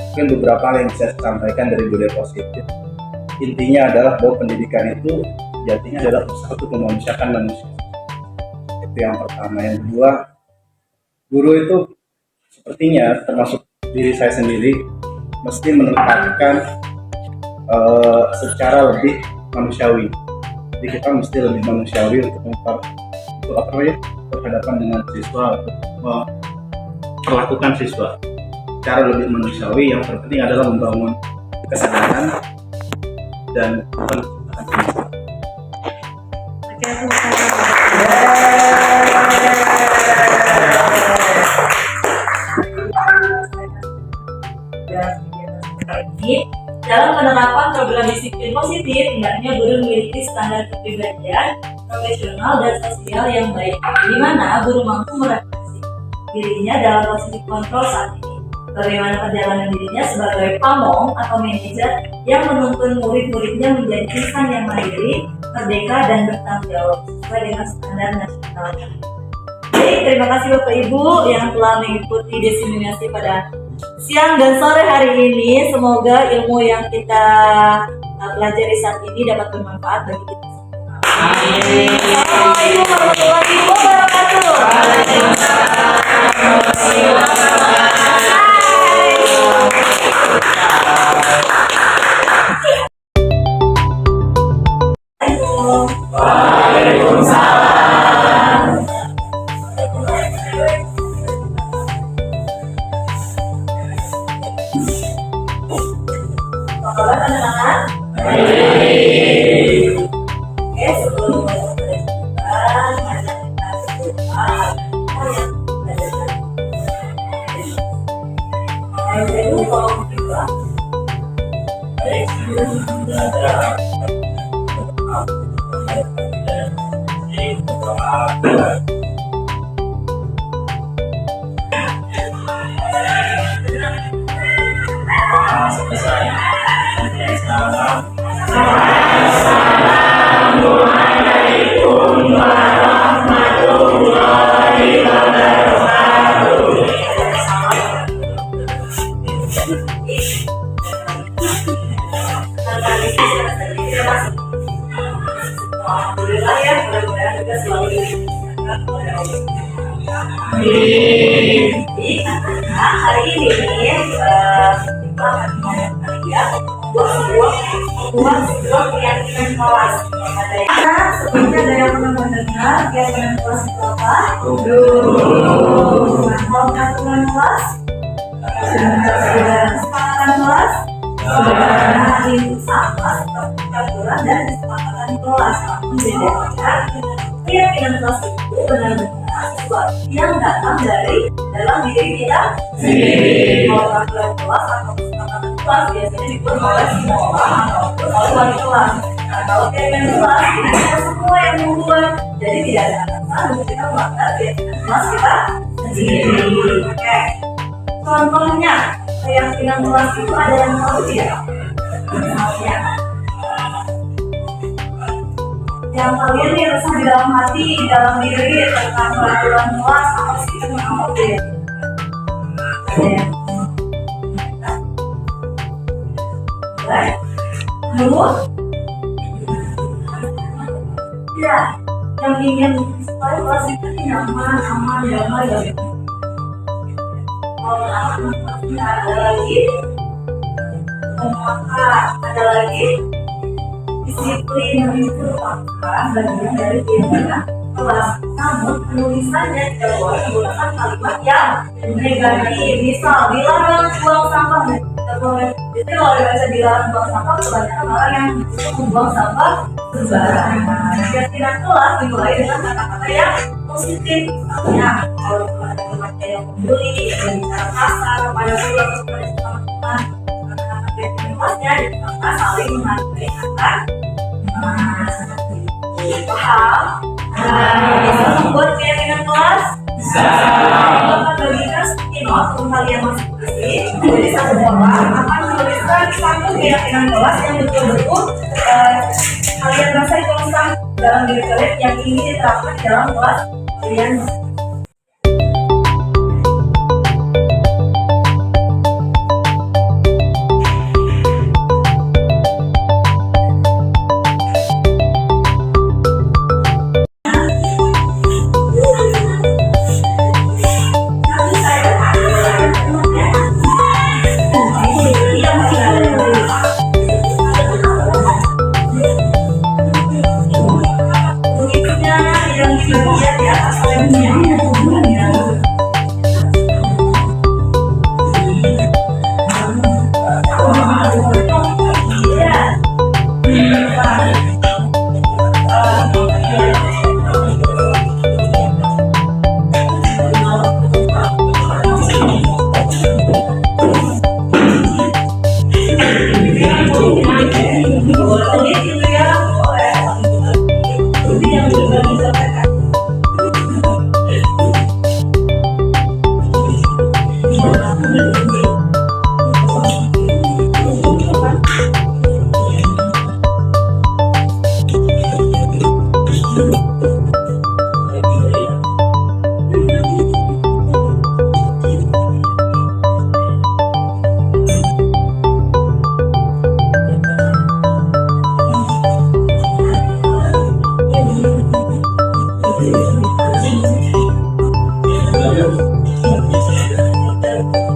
Mungkin beberapa hal yang bisa saya sampaikan dari budaya positif. Intinya adalah bahwa pendidikan itu sejatinya adalah usaha untuk memanusiakan manusia. Itu yang pertama. Yang kedua, guru itu sepertinya termasuk diri saya sendiri mesti menempatkan secara lebih manusiawi. Jadi kita mesti lebih manusiawi untuk berhadapan dengan siswa, untuk memperlakukan siswa secara lebih manusiawi. Yang terpenting adalah membangun kesadaran dan penciptaan siswa. Dalam penerapan program disiplin positif, hendaknya guru memiliki standar kepribadian, profesional dan sosial yang baik, di mana guru mampu merefleksi dirinya dalam posisi kontrol saat ini. Bagaimana perjalanan dirinya sebagai pamong atau manajer yang menuntun murid-muridnya menjadi insan yang mandiri, merdeka dan bertanggung jawab sesuai dengan standar nasional. Baik, terima kasih Bapak Ibu yang telah mengikuti diseminasi pada siang dan sore hari ini. Semoga ilmu yang kita pelajari saat ini dapat bermanfaat bagi kita semua. Amin. Assalamualaikum warahmatullahi wabarakatuh. Apa kabar anak-anak? Baik. Oke, sebelum melanjutkan, mari kita berdoa yang belajar. Ayo, tolong berdoa. Baik, sebelum belajar. Assalamualaikum warahmatullahi wabarakatuh. masuk. Alhamdulillah ya, mudah-mudahan kita selalu diberikan oleh Allah. Jadi, hari ini kita akan mengajak kalian sebuah keyakinan kelas. Sebelumnya ada yang pernah mendengar keyakinan kelas itu apa? Kalau keyakinan kelas, kesepakatan kelas, hari sama seperti aturan dan kesepakatan kelas. Membedakan keyakinan kelas itu benar-benar sesuatu yang datang dari dalam diri kita sendiri. Kalau aturan kelas atau kesepakatan kelas biasanya dibuat oleh semua orang ataupun oleh wali kelas. Nah, kalau keyakinan kelas ini kita semua yang membuat, jadi tidak ada alasan untuk kita melanggar keyakinan kelas kita sendiri. Oke. Contohnya, keyakinan kelas itu ada yang tahu tidak? Misalnya, yang kalian nih resah di dalam hati, di dalam diri tentang peraturan kelas apa sih itu apa deh? Menurut ya, yang ingin supaya kelas itu nyaman, aman, damai, ya. Kalau aman, ada lagi, maka ada lagi disiplin yang itu merupakan bagian dari keyakinan kelas. Namun penulisannya tidak boleh menggunakan kalimat yang negatif. Misal dilarang buang sampah, tidak boleh. Jadi kalau dibaca dilarang buang sampah, kebanyakan orang yang membuang sampah sembarangan. Keyakinan kelas dimulai dengan kata-kata yang positif. Misalnya kalau ada kata yang membuli, yang bicara kasar kepada pulang kepada teman-teman, kata-kata keyakinan kelasnya ditambah saling menghargai kata. Paham? Bisa membuat keyakinan kelas? Bisa. Akan bagikan not untuk kalian masing-masing. Jadi satu orang akan menuliskan satu keyakinan kelas yang betul-betul kalian rasa itu sah dalam diri kalian yang ingin diterapkan dalam kelas kalian.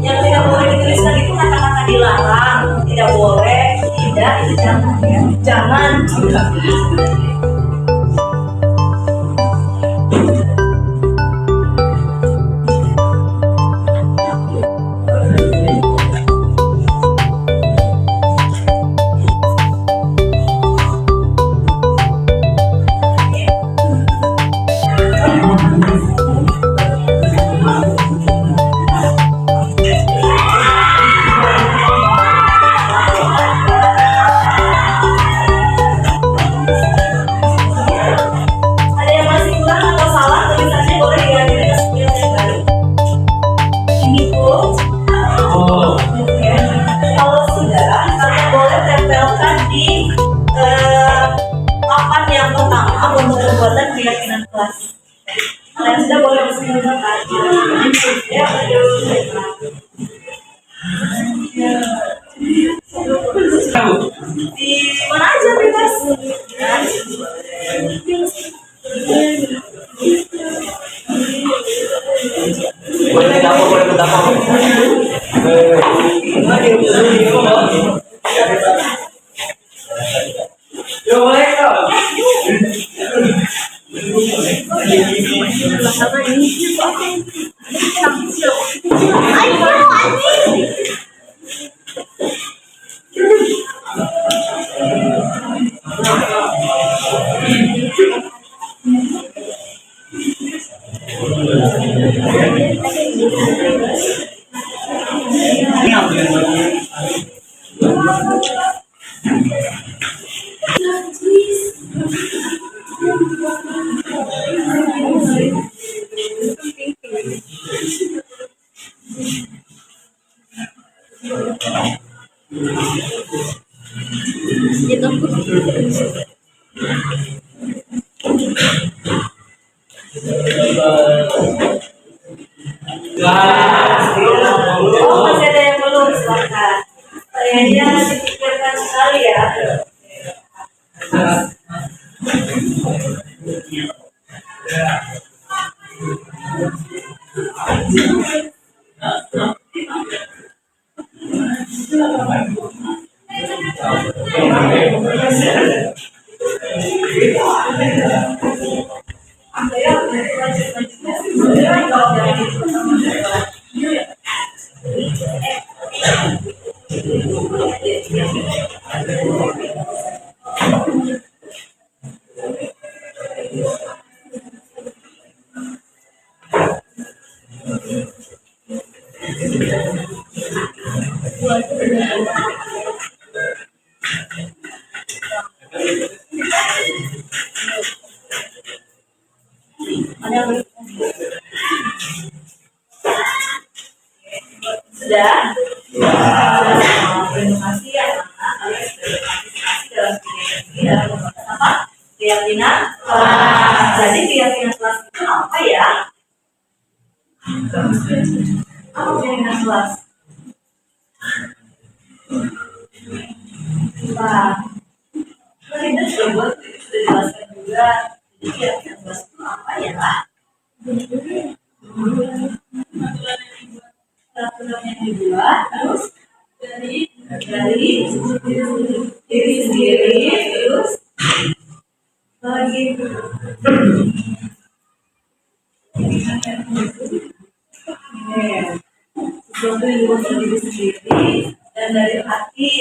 Yang tidak boleh dituliskan itu kata-kata dilarang, tidak boleh, tidak, itu jangan ya, jangan. Keyakinan kelas. Kalian sudah boleh menggunakan ya, di mana aja bebas. Oh, masih ada yang belum, silakan. Kayaknya dipikirkan sekali ya. Sudah? Terima kasih ya, kalian sudah berpartisipasi dalam dalam pembahasan apa? Keyakinan kelas. Jadi keyakinan kelas itu apa ya? Apa keyakinan kelas? Nah, kita sudah buat, sudah jelaskan juga. Jadi keyakinan kelas itu apa ya? Peraturan yang dibuat, terus dari diri sendiri, terus lagi sesuatu yang dibuat diri sendiri dan dari hati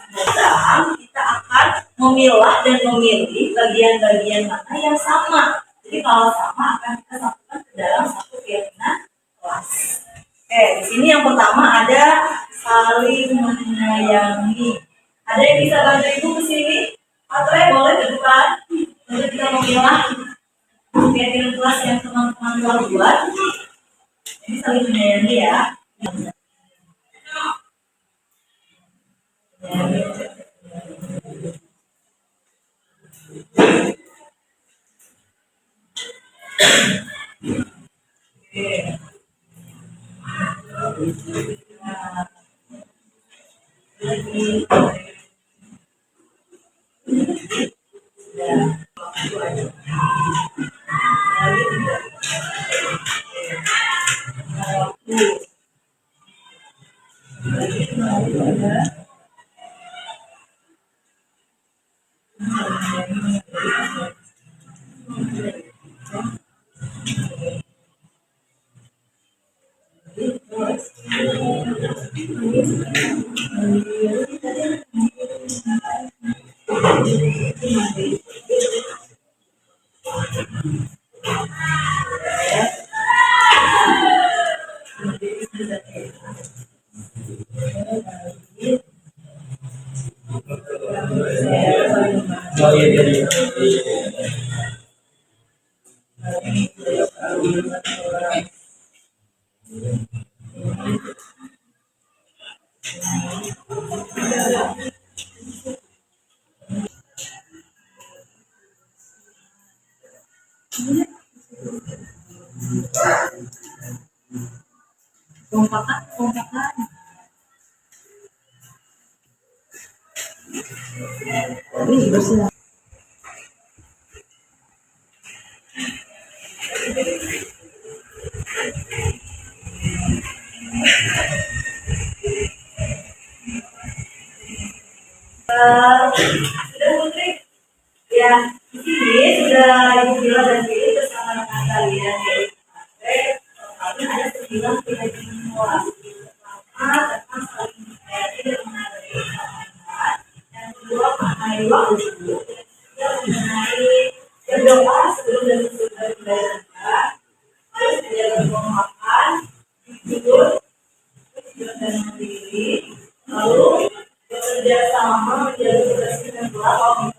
sedang kita akan memilah dan memilih bagian-bagian mana yang sama. Jadi kalau sama akan kita satukan ke dalam satu keyakinan kelas. Oke, di sini yang pertama ada saling menyayangi. Ada yang bisa bantu ibu ke sini? Atau boleh ke depan? Untuk kita memilah keyakinan kelas yang teman-teman telah buat. Ini saling menyayangi ya. Kompakan. Sudah Putri? Ya, di sini sudah Ibu Bila dan Diri bersama dengan kalian yaitu 9 kita dimulasi. Pertama tentang saling menyayangi dan menghargai pasangan. Yang kedua mengenai waktu. Yang mengenai berdoa sebelum dan sesudah beribadah. Terus dia berdoa tidur, dan mandiri, lalu bekerja sama menjaga kebersihan gelap.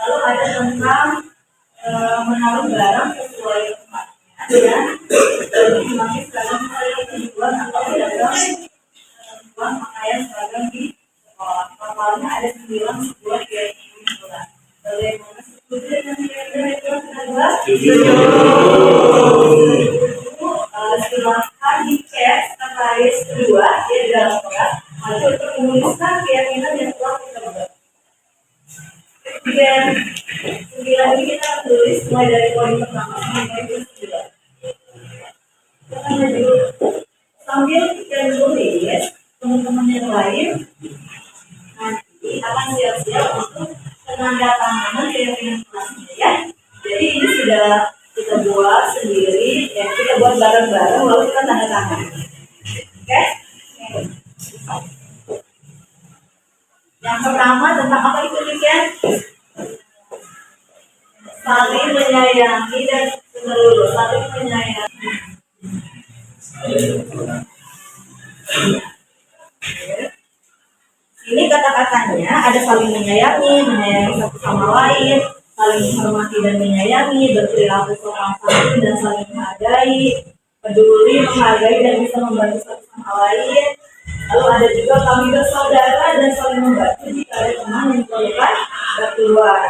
Lalu ada tentang menaruh barang sesuai tempatnya dan memakai seragam tujuan atau seragam tujuan pakaian seragam di sekolah. Totalnya ada 9 sebuah kesimpulan. Bagaimana setuju dengan kira-kira silahkan dicek terkait kedua di dalam kelas. Maju untuk menuliskan keyakinan yang telah kita buat. Dan 9 ini kita tulis mulai dari poin pertama sampai ke 9. Kita maju sambil kita menulis teman-teman yang lain nanti akan siap-siap untuk penandatanganan keyakinan kelasnya ya. Jadi ini sudah kita buat sendiri ya, kita buat bareng-bareng lalu kita tanda tangan. Oke? Yang pertama tentang apa itu Ken? Saling menyayangi dan menurut saling menyayangi. Ini kata-katanya ada saling menyayangi, menyayangi satu sama lain, saling menghormati dan menyayangi, berperilaku sopan santun dan saling menghargai, peduli, menghargai dan bisa membantu satu sama lain. Lalu ada juga kami bersaudara dan saling membantu jika ada teman yang memerlukan bantuan,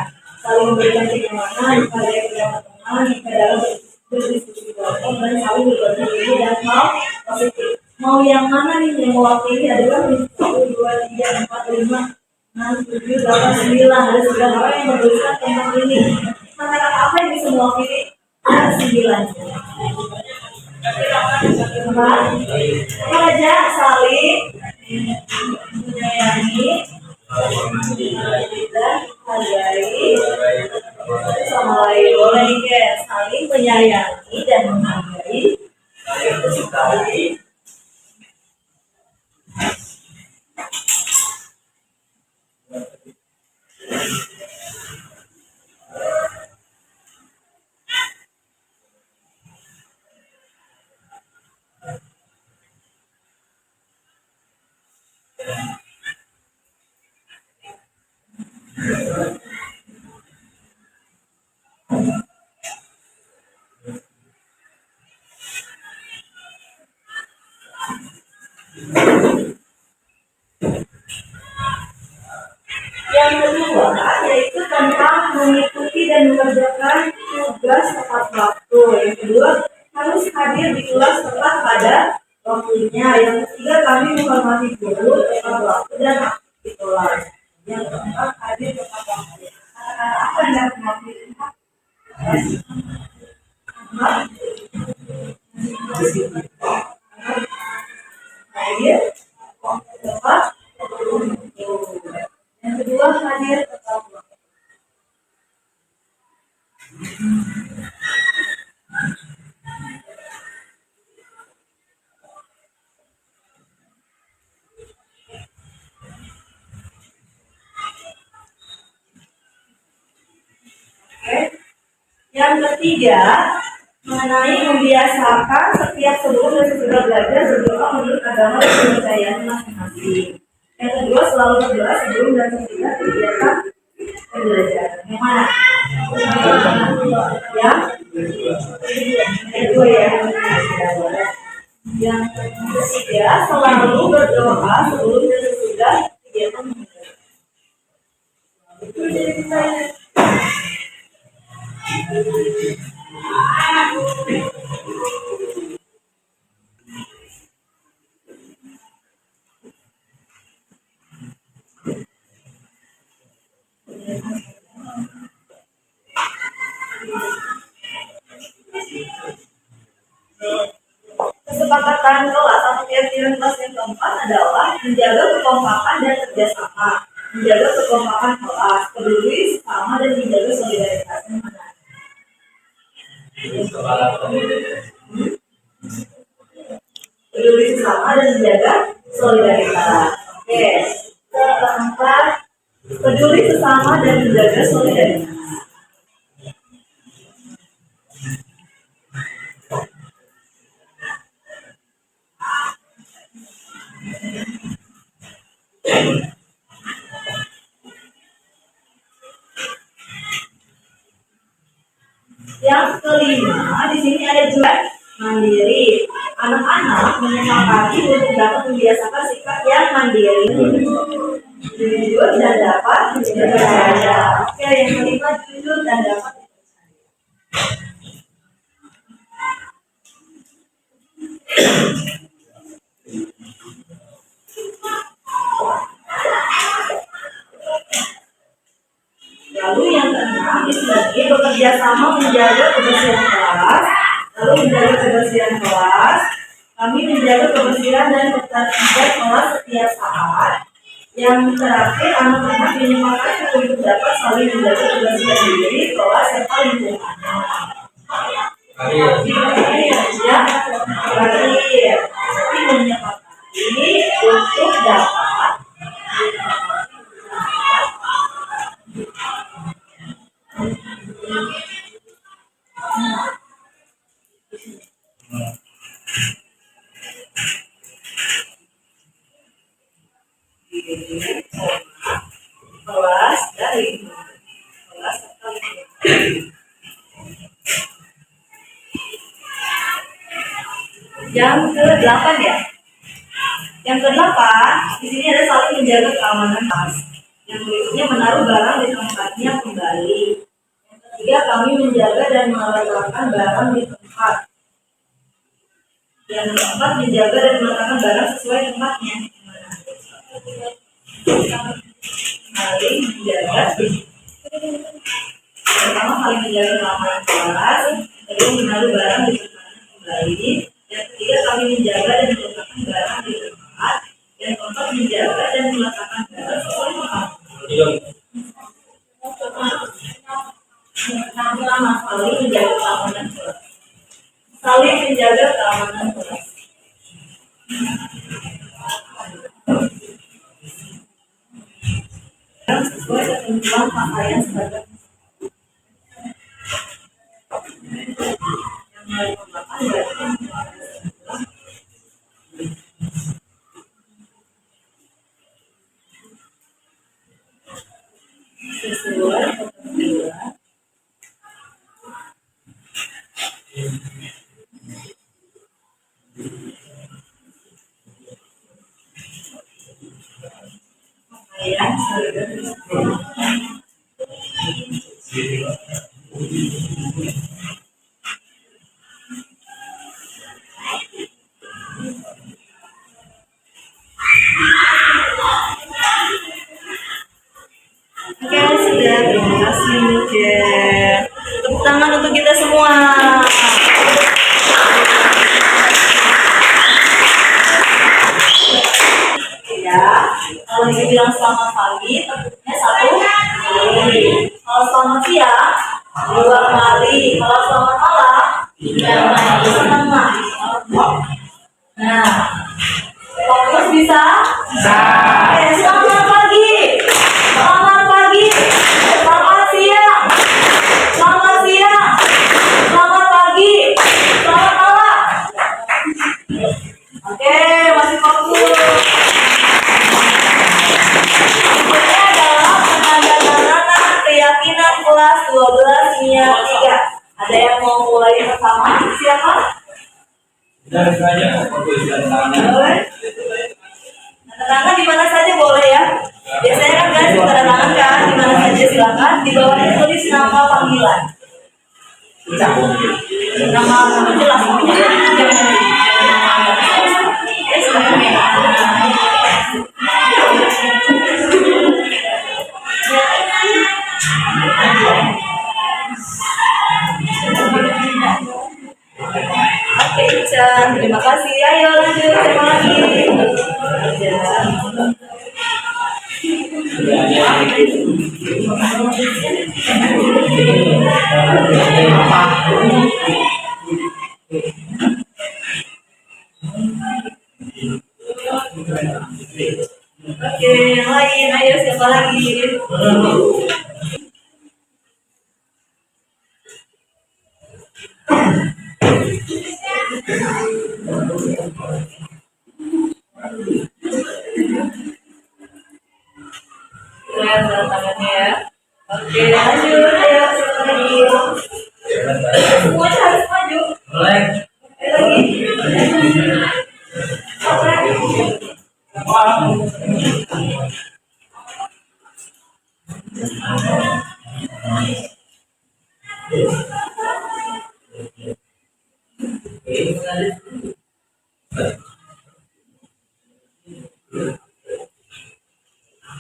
saling memberikan kenyamanan jika ada yang teman jika dalam berdiskusi kelompok dan saling berbagi ilmu dan hal positif. Mau yang mana nih yang mewakili adalah 1, 2, 3, 4, 5, 6, 7, 8, 9. Ada 9 orang yang menuliskan tentang ini. Kata-kata apa yang bisa mewakili? Ada 9. Apa aja? Saling menyayangi dan menghargai sama lain. Boleh nih saling menyayangi dan menghargai. Itu sekali. Yang kedua yaitu tentang mengikuti dan mengerjakan tugas tepat waktu. Yang kedua harus hadir di kelas tepat pada waktunya. Yang ketiga kami menghormati guru tepat waktu dan aktif di kelas. Yang keempat hadir tepat waktu. Apa yang menghormati? Hadir tepat waktu. Yang kedua hadir tepat waktu. Yang ketiga mengenai membiasakan setiap sebelum dan sesudah belajar berdoa menurut agama dan kepercayaan masing-masing. Yang kedua selalu berdoa sebelum dan sesudah kegiatan pembelajaran. Yang mana? Yang kedua ya. Yang ketiga selalu berdoa sebelum dan sesudah kegiatan pembelajaran. Itu jadi saya. Kesepakatan kelas atau keyakinan kelas yang keempat adalah menjaga kekompakan dan kerjasama, menjaga kekompakan kelas, peduli sesama dan menjaga solidaritas. peduli sesama dan menjaga solidaritas. Oke, keempat, peduli sesama dan menjaga solidaritas. Yang kelima, di sini ada juga mandiri. Anak-anak menyepakati untuk dapat membiasakan sikap yang mandiri, jujur dan dapat dipercaya. Oke, yang kelima, jujur dan dapat dipercaya. Lalu yang keenam, di sini bekerja sama menjaga kebersihan kelas. Lalu menjaga kebersihan kelas, kami menjaga kebersihan dan ketertiban kelas setiap saat. Yang terakhir, anak-anak menyepakati untuk dapat saling menjaga kebersihan diri, kelas, serta lingkungannya. Yang terakhir, kami menyepakati untuk dapat kelas dari kelas atau yang ke-8 ya. Yang ke-8 di sini ada saling menjaga keamanan tas. Yang berikutnya menaruh barang di tempatnya kembali. Yang ketiga, kami menjaga dan meletakkan barang di tempat. Yang keempat, menjaga dan meletakkan barang sesuai tempatnya. Saling menjaga. Pertama, saling menjaga keamanan kelas. Kedua, menaruh barang di tempatnya kembali. Yang ketiga, kami menjaga dan meletakkan barang di tempat. Yang keempat, menjaga dan meletakkan barang sesuai tempat. Pertama, saling menjaga keamanan kelas. Saling menjaga keamanan kelas. Sesuai ketentuan pakaian seragam. Yang sesuai ketentuan pakaian seragam. Oke, sudah. Terima kasih, Jen. Tepuk tangan untuk kita semua. Ya, kalau dibilang selamat pagi, tentunya 1 kali. Kalau selamat siang, 2 kali. Kalau selamat malam, 3 kali. Setengah. Nah, fokus bisa? Bisa. Oke, selamat pagi. Selamat pagi. Selamat siang. Selamat siang. Selamat pagi. Selamat malam. Oke, masih fokus. Berikutnya adalah penandatanganan keyakinan kelas 12 Kimia 3. Ada yang mau mulai pertama? Siapa? Dari saja Boleh. Tanda tangan di mana saja boleh ya. Biasanya kan guys tanda tangan kan di mana saja, silakan. Di bawahnya tulis nama panggilan. Nama jelas pokoknya. Oke, Ican, terima kasih. Ayo lanjut, siapa lagi? Ican. Oke, yang lain, ayo siapa lagi? Keren tangannya ya. Oke, lanjut, ayo siapa lagi? Semuanya harus maju. Mulai. Ayo lagi.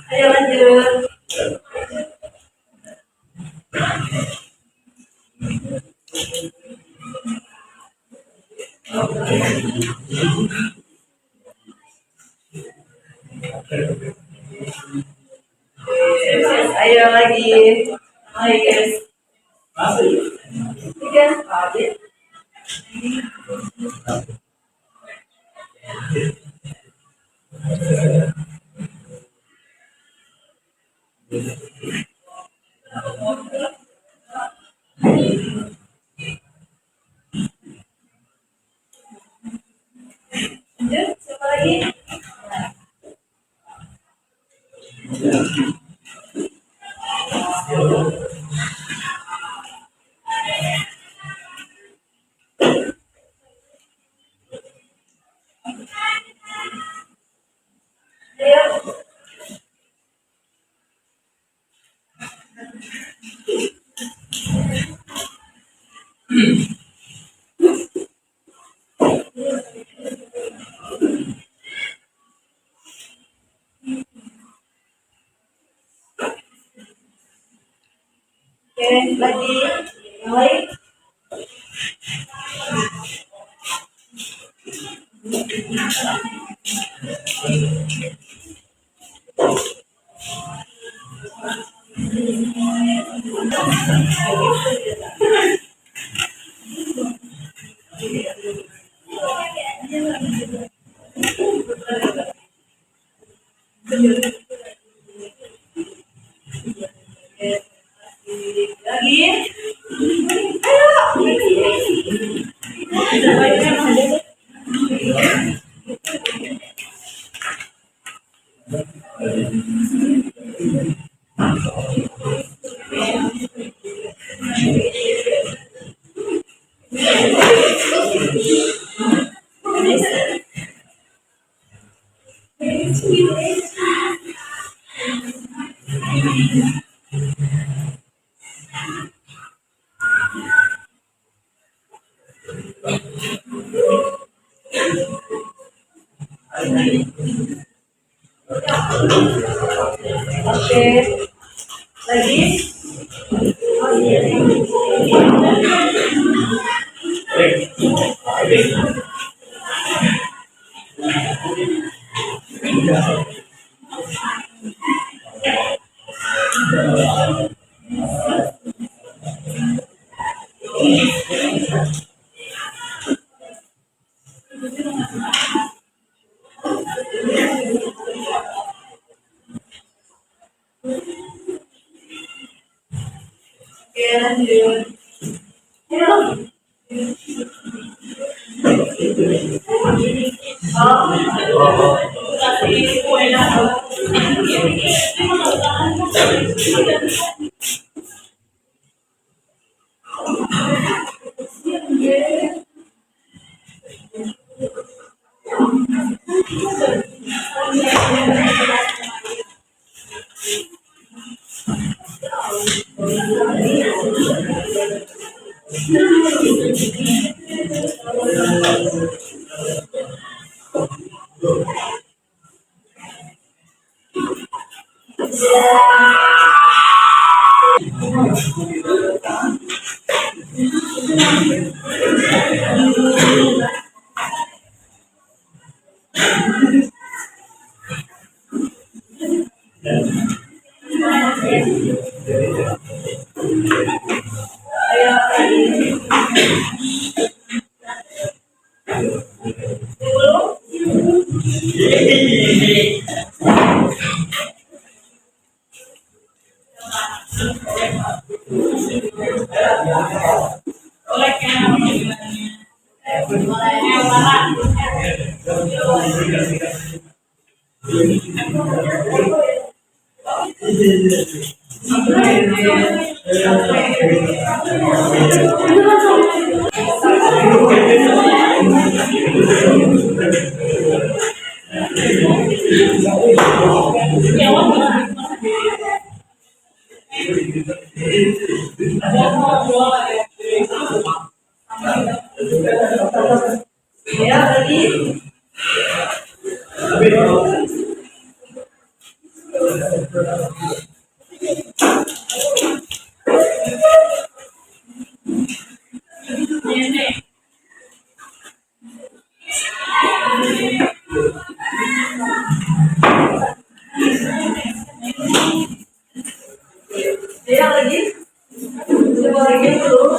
Ayo lanjut. Ayo lagi. Ayo guys. Tiga. Habis. Lanjut, siapa lagi? Ayo. Oke, lagi yang lain. Lagi. Oke, lagi. Oke, lanjut. Kasih kue Ayo, Dia lagi, coba lagi dulu.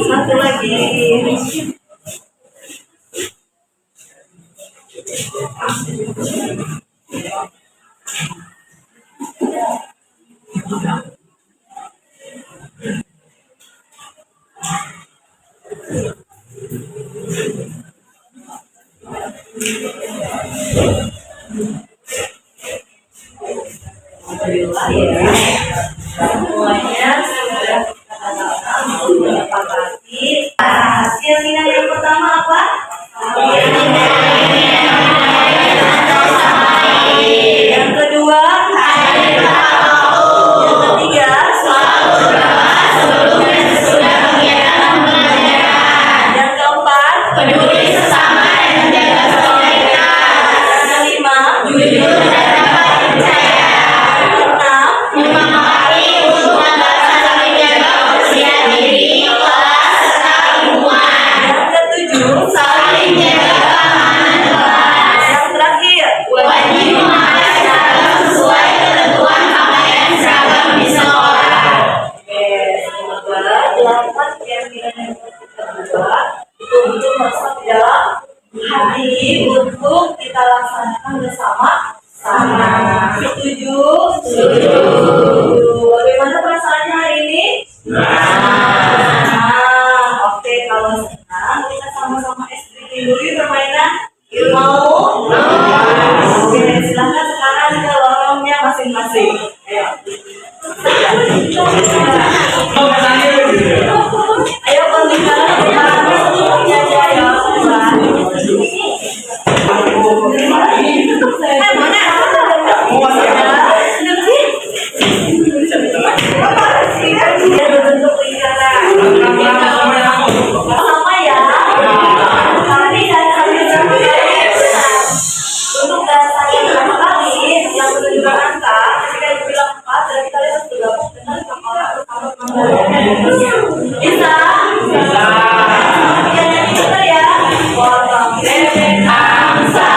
Satu lagi. Alhamdulillah ya, semuanya sudah disepakati. Hasil nilai yang pertama apa? Yang kedua, yang ketiga, yang keempat, peduli sesama dan menjaga solidaritas. Yang kelima, jujur dan dapat dipercaya. Yang keenam, menyemangati untuk membahas saling jaga kebersihan diri, kelas, serta lingkungan. Yang ketujuh, saling jaga keamanan kelas. Yang terakhir, wajib memakai seragam sesuai ketentuan pakaian seragam di sekolah. Oke, semoga 8 keyakinan yang kedua betul-betul masuk di dalam hati untuk kita laksanakan bersama-sama. Setuju? Setuju. Bagaimana perasaannya hari ini? Senang. Oke, kalau senang kita sama-sama explore dulu yuk permainan. Mau? Oke, silahkan sekarang ke lorongnya masing-masing. Ayo. Ayo pembicaraan semuanya aja ya. Berbentuk lingkaran. Sama ya. Kami dan kami untuk dasarnya berapa kali yang menunjukkan angka ketika dibilang 4 berarti kalian harus bergabung dengan orang bisa? Bisa. Yang pintar ya. Potong bebek angsa.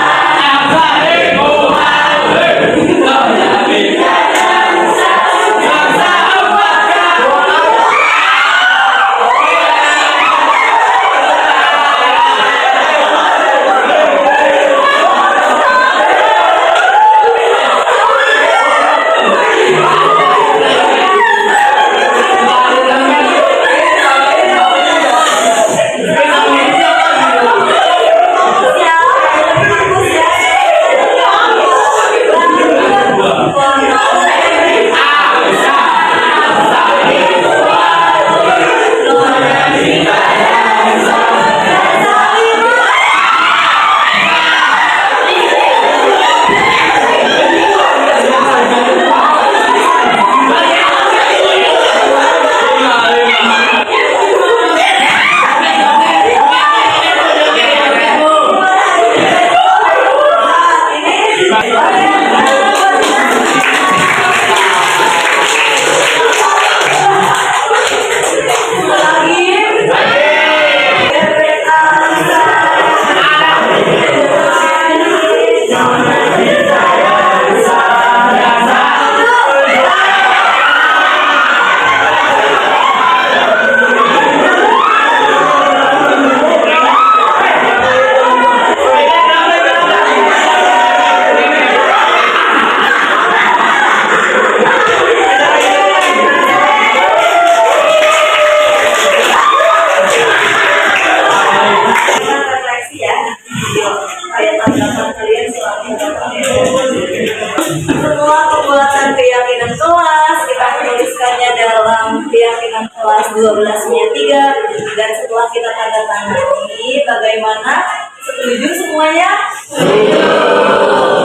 Setelah pembuatan keyakinan kelas, kita menuliskannya dalam keyakinan kelas 12-nya 3, dan setelah kita tanda tangani, bagaimana? Setuju semuanya? Setuju.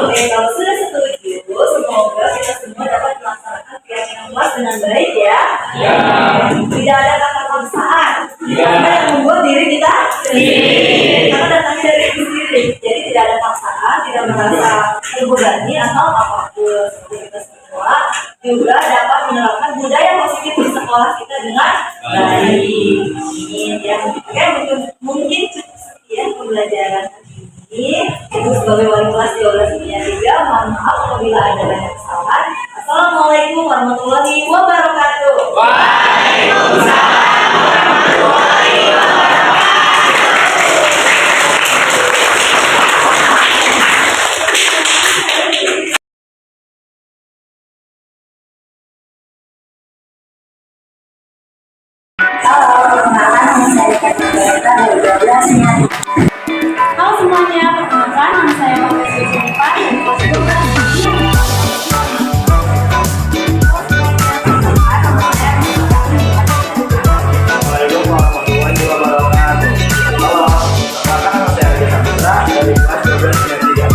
Oke, kalau sudah setuju, semoga kita semua dapat melaksanakan keyakinan kelas dengan baik ya. Ya. Tidak ada kata paksaan. Karena yang membuat diri kita sendiri. Karena datangnya dari diri sendiri. Jadi tidak ada paksaan, tidak merasa terbebani atau apapun. Seperti kita semua juga dapat menerapkan budaya positif di sekolah kita dengan baik. Amin ya. Oke, mungkin cukup sekian pembelajaran ini. Ibu sebagai wali kelas di Aula Senia 3, mohon maaf apabila ada banyak kesalahan. Assalamualaikum warahmatullahi wabarakatuh. Waalaikumsalam warahmatullahi wabarakatuh. Halo, perkenalkan nama saya Kak Margareta dari Aula Senia 3. Halo semuanya, perkenalkan nama saya Margareta Jennifer dari kelas 12. Assalamualaikum warahmatullahi wabarakatuh. Halo, perkenalkan nama saya Raja Saputra dari kelas 12 Senia 3.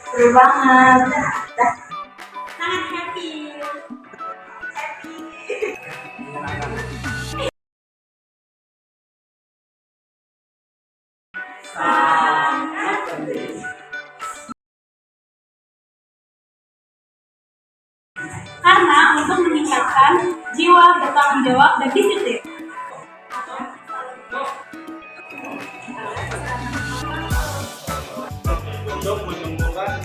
Seru banget. Sangat happy. Karena untuk meningkatkan jiwa bertanggung jawab dan disiplin. Untuk menumbuhkan